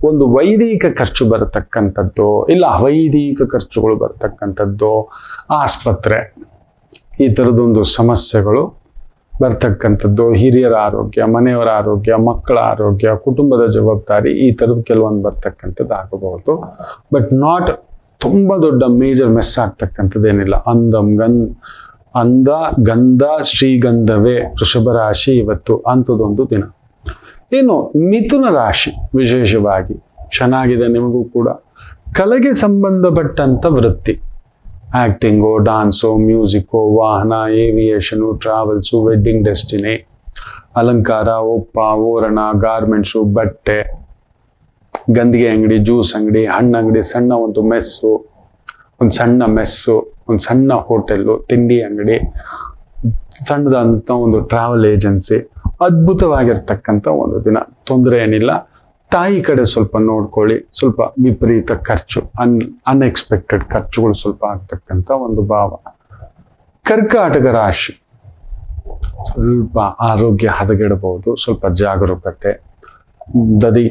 ಒಂದು ವೈದಿಕ ಖರ್ಚು ಬರತಕ್ಕಂಥದ್ದು, ಇಲ್ಲ ಅವೈದಿಕ ಖರ್ಚುಗಳು ಬರ್ತಕ್ಕಂಥದ್ದು, ಆಸ್ಪತ್ರೆ, ಈ ಥರದೊಂದು ಸಮಸ್ಯೆಗಳು ಬರ್ತಕ್ಕಂಥದ್ದು, ಹಿರಿಯರ ಆರೋಗ್ಯ, ಮನೆಯವರ ಆರೋಗ್ಯ, ಮಕ್ಕಳ ಆರೋಗ್ಯ, ಕುಟುಂಬದ ಜವಾಬ್ದಾರಿ, ಈ ಥರದ್ದು ಕೆಲವೊಂದು ಬರ್ತಕ್ಕಂಥದ್ದು ಆಗಬಹುದು. ಬಟ್ ನಾಟ್ ತುಂಬ ದೊಡ್ಡ ಮೇಜರ್ ಮೆಸ್ ಆಗ್ತಕ್ಕಂಥದ್ದೇನಿಲ್ಲ. ಅಂದ ಗಂಧ ಶ್ರೀಗಂಧವೇ ವೃಷಭ ರಾಶಿ ಇವತ್ತು, ಅಂಥದ್ದೊಂದು ದಿನ. ಏನು ಮಿಥುನ ರಾಶಿ ವಿಶೇಷವಾಗಿ ಚೆನ್ನಾಗಿದೆ. ನಿಮಗೂ ಕೂಡ ಕಲೆಗೆ ಸಂಬಂಧಪಟ್ಟಂತ ವೃತ್ತಿ, ಆಕ್ಟಿಂಗು, ಡಾನ್ಸು, ಮ್ಯೂಸಿಕ್ಕು, ವಾಹನ, ಏವಿಯೇಷನು, ಟ್ರಾವೆಲ್ಸು, ವೆಡ್ಡಿಂಗ್ ಡೆಸ್ಟಿನಿ, ಅಲಂಕಾರ, ಉಪ್ಪ, ಊರಣ, ಗಾರ್ಮೆಂಟ್ಸು, ಬಟ್ಟೆ, ಗಂದಿಗೆ ಅಂಗಡಿ, ಜ್ಯೂಸ್ ಅಂಗಡಿ, ಹಣ್ಣು ಅಂಗಡಿ, ಸಣ್ಣ ಒಂದು ಮೆಸ್ಸು, ಒಂದು ಸಣ್ಣ ಮೆಸ್ಸು, ಒಂದು ಸಣ್ಣ ಹೋಟೆಲ್ಲು, ತಿಂಡಿ ಅಂಗಡಿ, ಸಣ್ಣದಂಥ ಒಂದು ಟ್ರಾವೆಲ್ ಏಜೆನ್ಸಿ, ಅದ್ಭುತವಾಗಿರ್ತಕ್ಕಂಥ ಒಂದು ದಿನ. ತೊಂದರೆ ಏನಿಲ್ಲ. ತಾಯಿ ಕಡೆ ಸ್ವಲ್ಪ ನೋಡ್ಕೊಳ್ಳಿ. ಸ್ವಲ್ಪ ವಿಪರೀತ ಖರ್ಚು, ಅನ್ಎಕ್ಸ್ಪೆಕ್ಟೆಡ್ ಖರ್ಚುಗಳು ಸ್ವಲ್ಪ ಆಗ್ತಕ್ಕಂಥ ಒಂದು ಭಾವ. ಕರ್ಕಾಟಕ ರಾಶಿ, ಸ್ವಲ್ಪ ಆರೋಗ್ಯ ಹದಗೆಡಬಹುದು. ಸ್ವಲ್ಪ ಜಾಗರೂಕತೆ, ದದಿ,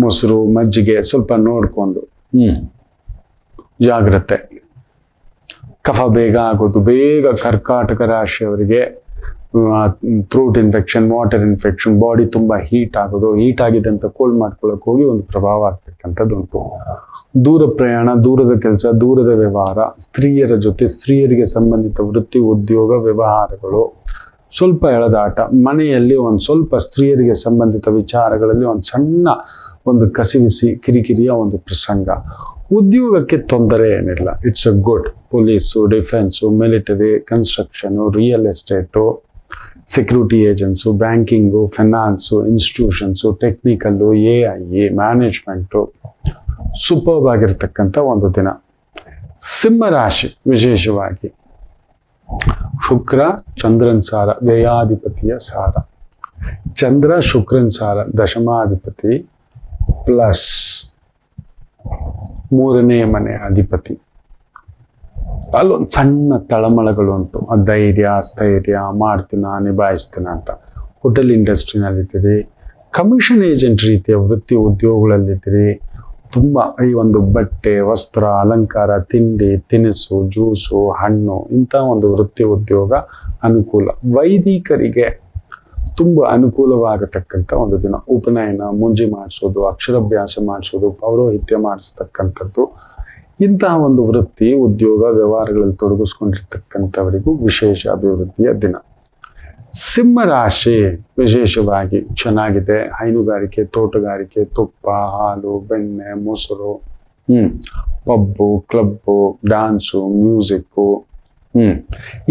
ಮೊಸರು, ಮಜ್ಜಿಗೆ ಸ್ವಲ್ಪ ನೋಡಿಕೊಂಡು ಜಾಗ್ರತೆ. ಕಫ ಬೇಗ ಆಗೋದು, ಬೇಗ ಕರ್ಕಾಟಕ ರಾಶಿಯವರಿಗೆ throat infection, water infection, body ತುಂಬ ಹೀಟ್ ಆಗೋದು, ಹೀಟ್ ಆಗಿದೆ ಅಂತ ಕೋಲ್ಡ್ ಮಾಡ್ಕೊಳ್ಳೋಕೆ ಹೋಗಿ ಒಂದು ಪ್ರಭಾವ ಆಗ್ತಕ್ಕಂಥದ್ದು ಉಂಟು. ದೂರ ಪ್ರಯಾಣ, ದೂರದ ಕೆಲಸ, ದೂರದ ವ್ಯವಹಾರ, ಸ್ತ್ರೀಯರ ಜೊತೆ, ಸ್ತ್ರೀಯರಿಗೆ ಸಂಬಂಧಿತ ವೃತ್ತಿ, ಉದ್ಯೋಗ, ವ್ಯವಹಾರಗಳು, ಸ್ವಲ್ಪ ಎಳೆದಾಟ, ಮನೆಯಲ್ಲಿ ಒಂದು ಸ್ವಲ್ಪ ಸ್ತ್ರೀಯರಿಗೆ ಸಂಬಂಧಿತ ವಿಚಾರಗಳಲ್ಲಿ ಒಂದು ಸಣ್ಣ ಒಂದು ಕಸಿವಿಸಿ ಕಿರಿಕಿರಿಯ ಒಂದು ಪ್ರಸಂಗ. ಉದ್ಯೋಗಕ್ಕೆ ತೊಂದರೆ ಏನಿಲ್ಲ, it's a good. Police, defence, military, construction, real estate, security agency, banking, finance, institutions, technical, AI, management, superb ಆಗಿರ್ತಕ್ಕಂಥ ಒಂದು ದಿನ. ಸಿಂಹರಾಶಿ ವಿಶೇಷವಾಗಿ ಶುಕ್ರ ಚಂದ್ರನ್ ಸಾರ, ವ್ಯಯಾಧಿಪತಿಯ ಸಾರ. ಚಂದ್ರ ಶುಕ್ರನ್ ಸಾರ, ದಶಮಾಧಿಪತಿ ಪ್ಲಸ್ 3ನೇ ಮನೆ ಅಧಿಪತಿ. ಅಲ್ಲೊಂದು ಸಣ್ಣ ತಳಮಳಗಳುಂಟು, ಧೈರ್ಯ ಸ್ಥೈರ್ಯ, ಮಾಡ್ತೀನ ನಿಭಾಯಿಸ್ತೀನ ಅಂತ. ಹೋಟೆಲ್ ಇಂಡಸ್ಟ್ರಿನಲ್ಲಿದ್ದೀರಿ, ಕಮಿಷನ್ ಏಜೆಂಟ್ ರೀತಿಯ ವೃತ್ತಿ ಉದ್ಯೋಗಗಳಲ್ಲಿದ್ದೀರಿ. ತುಂಬ ಈ ಒಂದು ಬಟ್ಟೆ, ವಸ್ತ್ರ, ಅಲಂಕಾರ, ತಿಂಡಿ ತಿನಿಸು, ಜ್ಯೂಸು, ಹಣ್ಣು, ಇಂಥ ಒಂದು ವೃತ್ತಿ ಉದ್ಯೋಗ ಅನುಕೂಲ. ವೈದಿಕರಿಗೆ ತುಂಬ ಅನುಕೂಲವಾಗತಕ್ಕಂಥ ಒಂದು ದಿನ. ಉಪನಯನ, ಮುಂಜಿ ಮಾಡಿಸೋದು, ಅಕ್ಷರಾಭ್ಯಾಸ ಮಾಡಿಸೋದು, ಪೌರೋಹಿತ್ಯ ಮಾಡಿಸ್ತಕ್ಕಂಥದ್ದು, ಇಂತಹ ಒಂದು ವೃತ್ತಿ ಉದ್ಯೋಗ ವ್ಯವಹಾರಗಳಲ್ಲಿ ತೊಡಗಿಸ್ಕೊಂಡಿರ್ತಕ್ಕಂಥವರಿಗೂ ವಿಶೇಷ ಅಭಿವೃದ್ಧಿಯ ದಿನ. ಸಿಂಹರಾಶಿ ವಿಶೇಷವಾಗಿ ಚೆನ್ನಾಗಿದೆ. ಹೈನುಗಾರಿಕೆ, ತೋಟಗಾರಿಕೆ, ತುಪ್ಪ, ಹಾಲು, ಬೆಣ್ಣೆ, ಮೊಸರು, ಪಬ್ಬು, ಕ್ಲಬ್ಬು, ಡ್ಯಾನ್ಸು, ಮ್ಯೂಸಿಕ್ಕು,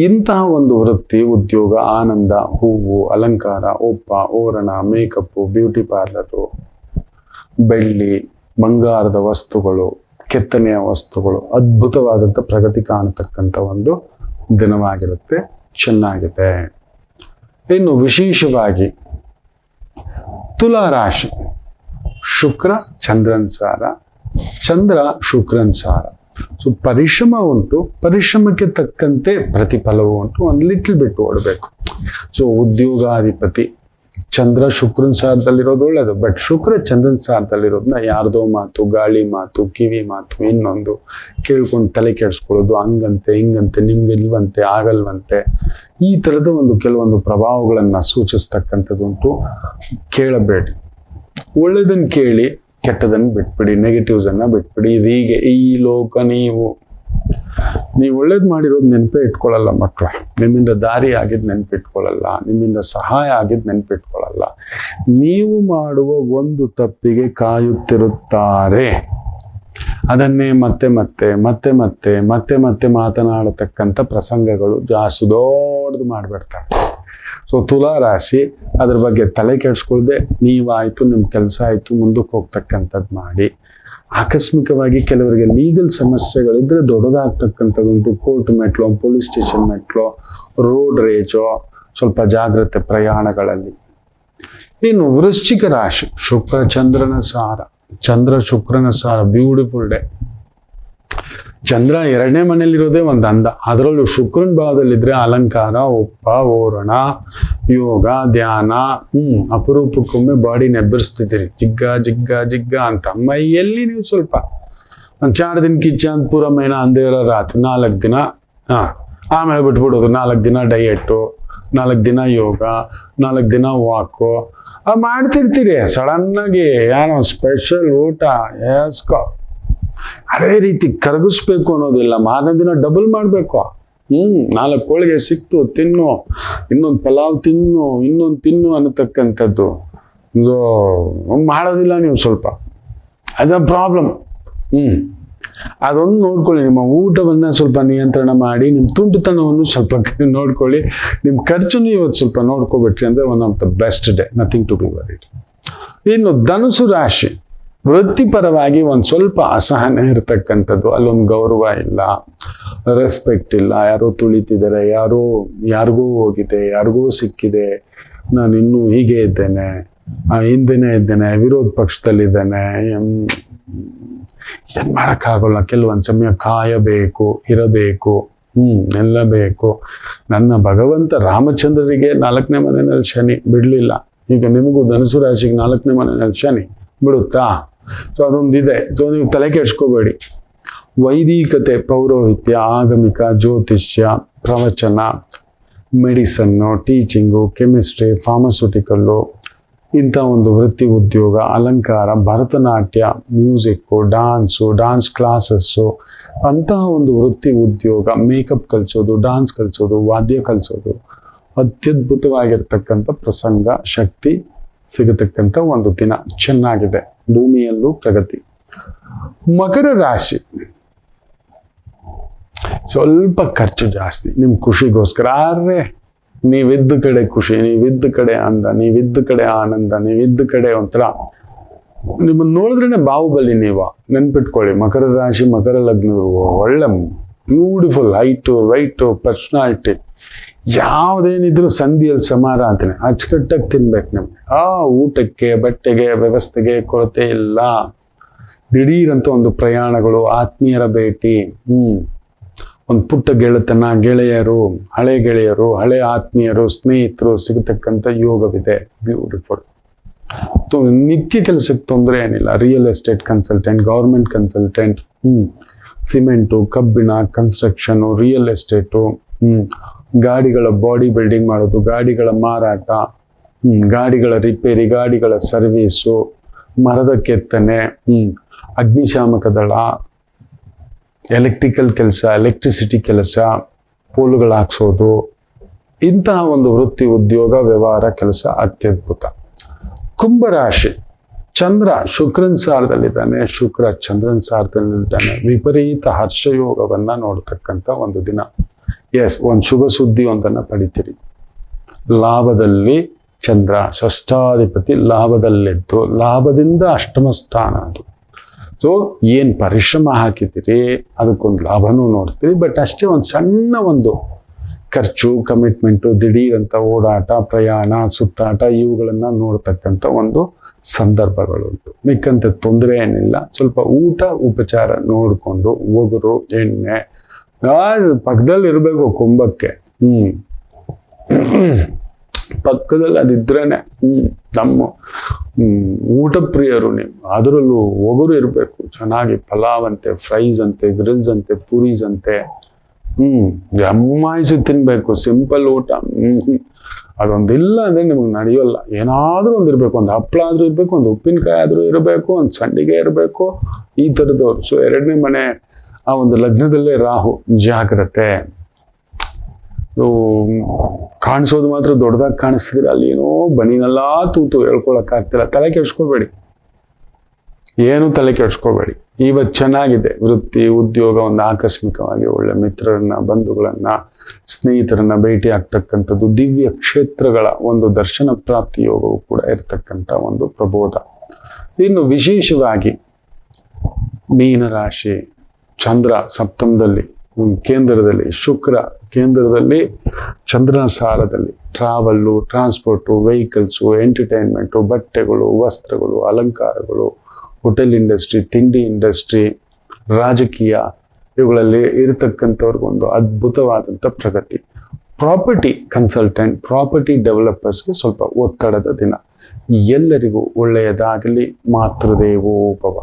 ಇಂತಹ ಒಂದು ವೃತ್ತಿ ಉದ್ಯೋಗ, ಆನಂದ, ಹೂವು, ಅಲಂಕಾರ, ಒಪ್ಪ, ಓರಣ, ಮೇಕಪ್ಪು, ಬ್ಯೂಟಿ ಪಾರ್ಲರು, ಬೆಳ್ಳಿ ಬಂಗಾರದ ವಸ್ತುಗಳು, ಕೆತ್ತನೆಯ ವಸ್ತುಗಳು, ಅದ್ಭುತವಾದಂಥ ಪ್ರಗತಿ ಕಾಣತಕ್ಕಂಥ ಒಂದು ದಿನವಾಗಿರುತ್ತೆ. ಚೆನ್ನಾಗಿದೆ. ಇನ್ನು ವಿಶೇಷವಾಗಿ ತುಲಾ ರಾಶಿ ಶುಕ್ರ ಚಂದ್ರನ್ ಸಾರ, ಚಂದ್ರ ಶುಕ್ರನ್ ಸಾರ. ಸೊ ಪರಿಶ್ರಮ ಉಂಟು, ಪರಿಶ್ರಮಕ್ಕೆ ತಕ್ಕಂತೆ ಪ್ರತಿಫಲವೂ ಉಂಟು. ಒಂದು ಲಿಟ್ಲ್ ಬಿಟ್ಟು ಓಡಬೇಕು. ಸೊ ಉದ್ಯೋಗಾಧಿಪತಿ ಚಂದ್ರ ಶುಕ್ರನ್ ಸಾರದಲ್ಲಿರೋದು ಒಳ್ಳೆಯದು. ಬಟ್ ಶುಕ್ರ ಚಂದ್ರನ್ ಸಾರದಲ್ಲಿರೋದನ್ನ ಯಾರ್ದೋ ಮಾತು, ಗಾಳಿ ಮಾತು, ಕಿವಿ ಮಾತು, ಇನ್ನೊಂದು ಕೇಳ್ಕೊಂಡು ತಲೆ ಕೆಡಿಸ್ಕೊಳ್ಳೋದು, ಹಂಗಂತೆ ಹಿಂಗಂತೆ, ನಿಮ್ಗೆ ಇಲ್ವಂತೆ, ಆಗಲ್ವಂತೆ, ಈ ಥರದ ಒಂದು ಕೆಲವೊಂದು ಪ್ರಭಾವಗಳನ್ನು ಸೂಚಿಸ್ತಕ್ಕಂಥದ್ದುಂಟು. ಕೇಳಬೇಡಿ, ಒಳ್ಳೆಯದನ್ನು ಕೇಳಿ, ಕೆಟ್ಟದನ್ನು ಬಿಟ್ಬಿಡಿ, ನೆಗೆಟಿವ್ಸನ್ನು ಬಿಟ್ಬಿಡಿ. ಹೀಗೆ ಈ ಲೋಕ. ನೀವು ಒಳ್ಳೇದು ಮಾಡಿರೋದು ನೆನಪೇ ಇಟ್ಕೊಳ್ಳಲ್ಲ ಮಕ್ಕಳ. ನಿಮ್ಮಿಂದ ದಾರಿ ಆಗಿದ್ದು ನೆನಪಿಟ್ಕೊಳ್ಳಲ್ಲ, ನಿಮ್ಮಿಂದ ಸಹಾಯ ಆಗಿದ್ದು ನೆನಪಿಟ್ಕೊಳ್ಳಲ್ಲ. ನೀವು ಮಾಡುವ ಒಂದು ತಪ್ಪಿಗೆ ಕಾಯುತ್ತಿರುತ್ತಾರೆ. ಅದನ್ನೇ ಮತ್ತೆ ಮತ್ತೆ ಮತ್ತೆ ಮತ್ತೆ ಮತ್ತೆ ಮತ್ತೆ ಮಾತನಾಡತಕ್ಕಂಥ ಪ್ರಸಂಗಗಳು ಜಾಸ್ತಿ ದೊಡ್ಡದು ಮಾಡಿಬಿಡ್ತಾರೆ. ಸೊ ತುಲಾ ರಾಶಿ ಅದ್ರ ಬಗ್ಗೆ ತಲೆ ಕೆಡಿಸ್ಕೊಳ್ದೆ ನೀವಾಯಿತು, ನಿಮ್ಮ ಕೆಲಸ ಆಯಿತು, ಮುಂದಕ್ಕೆ ಹೋಗ್ತಕ್ಕಂಥದ್ದು ಮಾಡಿ. ಆಕಸ್ಮಿಕವಾಗಿ ಕೆಲವರಿಗೆ ಲೀಗಲ್ ಸಮಸ್ಯೆಗಳಿದ್ರೆ ದೊಡ್ಡದಾಗ್ತಕ್ಕಂಥದ್ದುಂಟು. ಕೋರ್ಟ್ ಮೆಟ್ಲು, ಪೊಲೀಸ್ ಸ್ಟೇಷನ್ ಮೆಟ್ಲು, ರೋಡ್ ರೇಜೋ, ಸ್ವಲ್ಪ ಜಾಗ್ರತೆ ಪ್ರಯಾಣಗಳಲ್ಲಿ. ಇನ್ನು ವೃಶ್ಚಿಕ ರಾಶಿ ಶುಕ್ರ ಚಂದ್ರನ ಸಾರ, ಚಂದ್ರ ಶುಕ್ರನ ಸಾರ. Beautiful day. ಚಂದ್ರ 2ನೇ ಮನೆಯಲ್ಲಿರೋದೇ ಒಂದು ಅಂದ. ಅದರಲ್ಲೂ ಶುಕ್ರನ ಭಾವದಲ್ಲಿದ್ರೆ ಅಲಂಕಾರ, ಒಪ್ಪ, ಓರಣ, ಯೋಗ, ಧ್ಯಾನ, ಅಪರೂಪಕ್ಕೊಮ್ಮೆ ಬಾಡಿ ನೆಬ್ಬರಿಸ್ತಿದ್ದೀರಿ. ಜಿಗ್ಗ ಜಿಗ್ಗ ಜಿಗ್ಗ ಅಂತ ಮೈಯಲ್ಲಿ ನೀವು ಸ್ವಲ್ಪ ಒಂದು 4 ದಿನ ಕಿಚ್ಚ ಪೂರ ಮೈನ ಅಂದೇ ಇರೋ ರಾತ್ರಿ 4 ದಿನ ಆಮೇಲೆ ಬಿಟ್ಬಿಡೋದು. 4 ದಿನ ಡಯೆಟ್ಟು, 4 ದಿನ ಯೋಗ, 4 ದಿನ ವಾಕು ಮಾಡ್ತಿರ್ತೀರಿ. ಸಡನ್ನಾಗಿ ಏನೋ ಸ್ಪೆಷಲ್ ಊಟ ಎಸ್ಕೋ. ಅದೇ ರೀತಿ ಕರಗಿಸ್ಬೇಕು ಅನ್ನೋದಿಲ್ಲ. ಮಾರನೇ ದಿನ ಡಬಲ್ ಮಾಡಬೇಕು. 4 ಹೋಳಿಗೆ ಸಿಕ್ತು, ತಿನ್ನು, ಇನ್ನೊಂದು ಪಲಾವ್ ತಿನ್ನು, ಇನ್ನೊಂದು ತಿನ್ನು ಅನ್ನತಕ್ಕಂಥದ್ದು ಮಾಡೋದಿಲ್ಲ ನೀವು. ಸ್ವಲ್ಪ ಅದ ಪ್ರಾಬ್ಲಮ್. ಅದೊಂದು ನೋಡ್ಕೊಳ್ಳಿ. ನಿಮ್ಮ ಊಟವನ್ನು ಸ್ವಲ್ಪ ನಿಯಂತ್ರಣ ಮಾಡಿ, ನಿಮ್ಮ ತುಂಟುತನವನ್ನು ಸ್ವಲ್ಪ ನೋಡ್ಕೊಳ್ಳಿ. ನಿಮ್ಮ ಖರ್ಚನ್ನು ಇವತ್ತು ಸ್ವಲ್ಪ ನೋಡ್ಕೊಬಿಟ್ರಿ ಅಂದರೆ one of the best day, nothing to be worried. ಇನ್ನು ಧನುಸು ರಾಶಿ ವೃತ್ತಿಪರವಾಗಿ ಒಂದು ಸ್ವಲ್ಪ ಅಸಹನೆ ಇರತಕ್ಕಂಥದ್ದು. ಅಲ್ಲೊಂದು ಗೌರವ ಇಲ್ಲ, ರೆಸ್ಪೆಕ್ಟ್ ಇಲ್ಲ. ಯಾರೋ ತುಳಿತಿದ್ದಾರೆ, ಯಾರಿಗೂ ಹೋಗಿದೆ, ಯಾರಿಗೂ ಸಿಕ್ಕಿದೆ. ನಾನು ಇನ್ನೂ ಹೀಗೆ ಇದ್ದೇನೆ, ಹಿಂದೆನೇ ಇದ್ದೇನೆ, ವಿರೋಧ ಪಕ್ಷದಲ್ಲಿದ್ದೇನೆ, ಏನು ಮಾಡೋಕ್ಕಾಗಲ್ಲ. ಕೆಲವೊಂದು ಸಮಯ ಕಾಯಬೇಕು, ಇರಬೇಕು, ಎಲ್ಲ ಬೇಕು. ನನ್ನ ಭಗವಂತ ರಾಮಚಂದ್ರರಿಗೆ 4ನೇ ಮನೆಯಲ್ಲಿ ಶನಿ ಬಿಡಲಿಲ್ಲ. ಈಗ ನಿಮಗೂ ಧನುಸು ರಾಶಿಗೆ 4ನೇ ಮನೆಯಲ್ಲಿ ಶನಿ ಬಿಡುತ್ತಾ? ಸೊ ಅದೊಂದಿದೆ. ಸೊ ನೀವು ತಲೆ ಕೆಡ್ಸ್ಕೋಬೇಡಿ. ವೈದಿಕತೆ, ಪೌರೋಹಿತ್ಯ, ಆಗಮಿಕ, ಜ್ಯೋತಿಷ್ಯ, ಪ್ರವಚನ, ಮೆಡಿಸನ್ನು, ಟೀಚಿಂಗು, ಕೆಮಿಸ್ಟ್ರಿ, ಫಾರ್ಮಸ್ಯೂಟಿಕಲ್ಲು, ಇಂಥ ಒಂದು ವೃತ್ತಿ ಉದ್ಯೋಗ, ಅಲಂಕಾರ, ಭರತನಾಟ್ಯ, ಮ್ಯೂಸಿಕ್ಕು, ಡಾನ್ಸ್ ಕ್ಲಾಸಸ್ಸು, ಅಂತಹ ಒಂದು ವೃತ್ತಿ ಉದ್ಯೋಗ, ಮೇಕಪ್ ಕಲಿಸೋದು, ಡಾನ್ಸ್ ಕಲಿಸೋದು, ವಾದ್ಯ ಕಲಿಸೋದು, ಅತ್ಯದ್ಭುತವಾಗಿರ್ತಕ್ಕಂಥ ಪ್ರಸಂಗ, ಶಕ್ತಿ ಸಿಗತಕ್ಕಂಥ ಒಂದು ದಿನ ಚೆನ್ನಾಗಿದೆ. ಭೂಮಿಯಲ್ಲೂ ಪ್ರಗತಿ. ಮಕರ ರಾಶಿ ಸ್ವಲ್ಪ ಖರ್ಚು ಜಾಸ್ತಿ ನಿಮ್ಮ ಖುಷಿಗೋಸ್ಕರ. ಆದ್ರೆ ನೀವಿದ್ದ ಕಡೆ ಖುಷಿ, ನೀವಿದ್ದ ಕಡೆ ಅಂದ, ನೀವಿದ್ದ ಕಡೆ ಆನಂದ, ನೀವಿದ್ದ ಕಡೆ ಒಂಥರ ನಿಮ್ಮನ್ನು ನೋಡಿದ್ರೇನೆ ಬಾಹುಬಲಿ. ನೀವು ನೆನ್ಪಿಟ್ಕೊಳ್ಳಿ, ಮಕರ ರಾಶಿ ಮಕರ ಲಗ್ನ ಒಳ್ಳೆ ಬ್ಯೂಟಿಫುಲ್ ಹೈಟು ವೈಟು ಪರ್ಸನಾಲಿಟಿ. ಯಾವುದೇನಿದ್ರು ಸಂಧಿಯಲ್ಲಿ ಸಮಾರ ಅಂತಾನೆ ಅಚ್ಚುಕಟ್ಟಾಗಿ ತಿನ್ಬೇಕು ನಿಮ್ಗೆ. ಊಟಕ್ಕೆ ಬಟ್ಟೆಗೆ ವ್ಯವಸ್ಥೆಗೆ ಕೊರತೆ ಇಲ್ಲ. ದಿಢೀರಂತ ಒಂದು ಪ್ರಯಾಣಗಳು, ಆತ್ಮೀಯರ ಭೇಟಿ, ಒಂದು ಪುಟ್ಟ ಗೆಳೆತನ, ಗೆಳೆಯರು, ಹಳೆ ಆತ್ಮೀಯರು, ಸ್ನೇಹಿತರು ಸಿಗತಕ್ಕಂಥ ಯೋಗವಿದೆ. ಬ್ಯೂಟಿಫುಲ್. ನಿತ್ಯ ಕೆಲಸಕ್ಕೆ ತೊಂದರೆ ಏನಿಲ್ಲ. Real estate consultant, government consultant, cement, ಕಬ್ಬಿಣ, ಕನ್ಸ್ಟ್ರಕ್ಷನು, ರಿಯಲ್ ಎಸ್ಟೇಟು, ಗಾಡಿಗಳ ಬಾಡಿ ಬಿಲ್ಡಿಂಗ್ ಮಾಡೋದು, ಗಾಡಿಗಳ ಮಾರಾಟ, ಗಾಡಿಗಳ ರಿಪೇರಿ, ಗಾಡಿಗಳ ಸರ್ವೀಸು, ಮರದ ಕೆತ್ತನೆ, ಅಗ್ನಿಶಾಮಕ ದಳ, ಎಲೆಕ್ಟ್ರಿಕಲ್ ಕೆಲಸ, ಎಲೆಕ್ಟ್ರಿಸಿಟಿ ಕೆಲಸ, ಪೋಲುಗಳು ಹಾಕ್ಸೋದು, ಇಂತಹ ಒಂದು ವೃತ್ತಿ, ಉದ್ಯೋಗ, ವ್ಯವಹಾರ ಕೆಲಸ ಅತ್ಯದ್ಭುತ. ಕುಂಭರಾಶಿ ಚಂದ್ರ ಶುಕ್ರನ್ ಸಾರದಲ್ಲಿದ್ದಾನೆ, ಶುಕ್ರ ಚಂದ್ರನ್ ಸಾರದಲ್ಲಿದ್ದಾನೆ. ವಿಪರೀತ ಹರ್ಷಯೋಗವನ್ನ ನೋಡ್ತಕ್ಕಂಥ ಒಂದು ದಿನ. ಒಂದು ಶುಭ ಸುದ್ದಿ ಒಂದನ್ನು ಪಡಿತೀರಿ. ಲಾಭದಲ್ಲಿ ಚಂದ್ರ ಷಷ್ಠಾಧಿಪತಿ ಲಾಭದಲ್ಲಿದ್ದು, ಲಾಭದಿಂದ ಅಷ್ಟಮ ಸ್ಥಾನ ಅದು. ಸೊ ಏನು ಪರಿಶ್ರಮ ಹಾಕಿದ್ದೀರಿ ಅದಕ್ಕೊಂದು ಲಾಭನೂ ನೋಡ್ತೀರಿ. ಬಟ್ ಅಷ್ಟೇ ಒಂದು ಸಣ್ಣ ಒಂದು ಖರ್ಚು, ಕಮಿಟ್ಮೆಂಟು, ದಿಢೀರಂತ ಓಡಾಟ, ಪ್ರಯಾಣ, ಸುತ್ತಾಟ ಇವುಗಳನ್ನು ನೋಡ್ತಕ್ಕಂಥ ಒಂದು ಸಂದರ್ಭಗಳುಂಟು. ಮಿಕ್ಕಂತೆ ತೊಂದರೆ ಏನಿಲ್ಲ. ಸ್ವಲ್ಪ ಊಟ ಉಪಚಾರ ನೋಡಿಕೊಂಡು, ಒಗುರು, ಎಣ್ಣೆ ಪಕ್ಕದಲ್ಲಿ ಇರಬೇಕು. ಕುಂಭಕ್ಕೆ ಪಕ್ಕದಲ್ಲಿ ಅದಿದ್ರೇನೆ ನಮ್ಮ ಊಟ ಪ್ರಿಯರು ನೀವು. ಅದರಲ್ಲೂ ಒಗುರು ಇರಬೇಕು ಚೆನ್ನಾಗಿ. ಪಲಾವ್ ಅಂತೆ, ಫ್ರೈಸ್ ಅಂತೆ, ಗ್ರಿಲ್ಸ್ ಅಂತೆ, ಪೂರೀಸ್ ಅಂತೆ, ಜಮ್ಮಾಯಿಸಿ ತಿನ್ಬೇಕು. ಸಿಂಪಲ್ ಊಟ ಅದೊಂದಿಲ್ಲ ಅಂದ್ರೆ ನಿಮ್ಗೆ ನಡೆಯೋಲ್ಲ. ಏನಾದ್ರೂ ಒಂದು ಇರಬೇಕು. ಒಂದು ಹಪ್ಪಳ ಆದ್ರೂ ಇರಬೇಕು, ಒಂದು ಉಪ್ಪಿನಕಾಯಿ ಆದ್ರೂ ಇರಬೇಕು, ಒಂದು ಸಂಡಿಗೆ ಇರಬೇಕು, ಈ ಥರದವ್ರು. ಸೊ ಎರಡನೇ ಮನೆ ಆ ಒಂದು ಲಗ್ನದಲ್ಲೇ ರಾಹು, ಜಾಗ್ರತೆ. ಕಾಣಿಸೋದು ಮಾತ್ರ ದೊಡ್ಡದಾಗಿ ಕಾಣಿಸ್ತಿದ್ರೆ ಅಲ್ಲಿ ಏನೋ ಬನಿನೆಲ್ಲ ತೂತು ಹೇಳ್ಕೊಳಕ್ ಆಗ್ತಿಲ್ಲ. ತಲೆ ಕೆಡ್ಸ್ಕೋಬೇಡಿ, ಏನು ತಲೆ ಕೆಡ್ಸ್ಕೋಬೇಡಿ. ಇವತ್ತು ಚೆನ್ನಾಗಿದೆ. ವೃತ್ತಿ, ಉದ್ಯೋಗ, ಒಂದು ಆಕಸ್ಮಿಕವಾಗಿ ಒಳ್ಳೆ ಮಿತ್ರರನ್ನ, ಬಂಧುಗಳನ್ನ, ಸ್ನೇಹಿತರನ್ನ ಭೇಟಿ ಆಗ್ತಕ್ಕಂಥದ್ದು, ದಿವ್ಯ ಕ್ಷೇತ್ರಗಳ ಒಂದು ದರ್ಶನ ಪ್ರಾಪ್ತಿ ಯೋಗವು ಕೂಡ ಇರತಕ್ಕಂಥ ಒಂದು ಪ್ರಬೋಧ. ಇನ್ನು ವಿಶೇಷವಾಗಿ ಮೀನರಾಶಿ ಚಂದ್ರ ಸಪ್ತಮದಲ್ಲಿ, ಕೇಂದ್ರದಲ್ಲಿ ಶುಕ್ರ, ಕೇಂದ್ರದಲ್ಲಿ ಚಂದ್ರನ ಸಾರದಲ್ಲಿ ಟ್ರಾವೆಲ್ಲು, ಟ್ರಾನ್ಸ್ಪೋರ್ಟು, ವೆಹಿಕಲ್ಸು, ಎಂಟರ್ಟೈನ್ಮೆಂಟು, ಬಟ್ಟೆಗಳು, ವಸ್ತ್ರಗಳು, ಅಲಂಕಾರಗಳು, ಹೋಟೆಲ್ ಇಂಡಸ್ಟ್ರಿ, ತಿಂಡಿ ಇಂಡಸ್ಟ್ರಿ, ರಾಜಕೀಯ ಇವುಗಳಲ್ಲಿ ಇರತಕ್ಕಂಥವ್ರಿಗೊಂದು ಅದ್ಭುತವಾದಂಥ ಪ್ರಗತಿ. ಪ್ರಾಪರ್ಟಿ ಕನ್ಸಲ್ಟೆಂಟ್, ಪ್ರಾಪರ್ಟಿ ಡೆವಲಪರ್ಸ್ಗೆ ಸ್ವಲ್ಪ ಒತ್ತಡದ ದಿನ. ಎಲ್ಲರಿಗೂ ಒಳ್ಳೆಯದಾಗಲಿ. ಮಾತೃದೇವೋ ಭವ.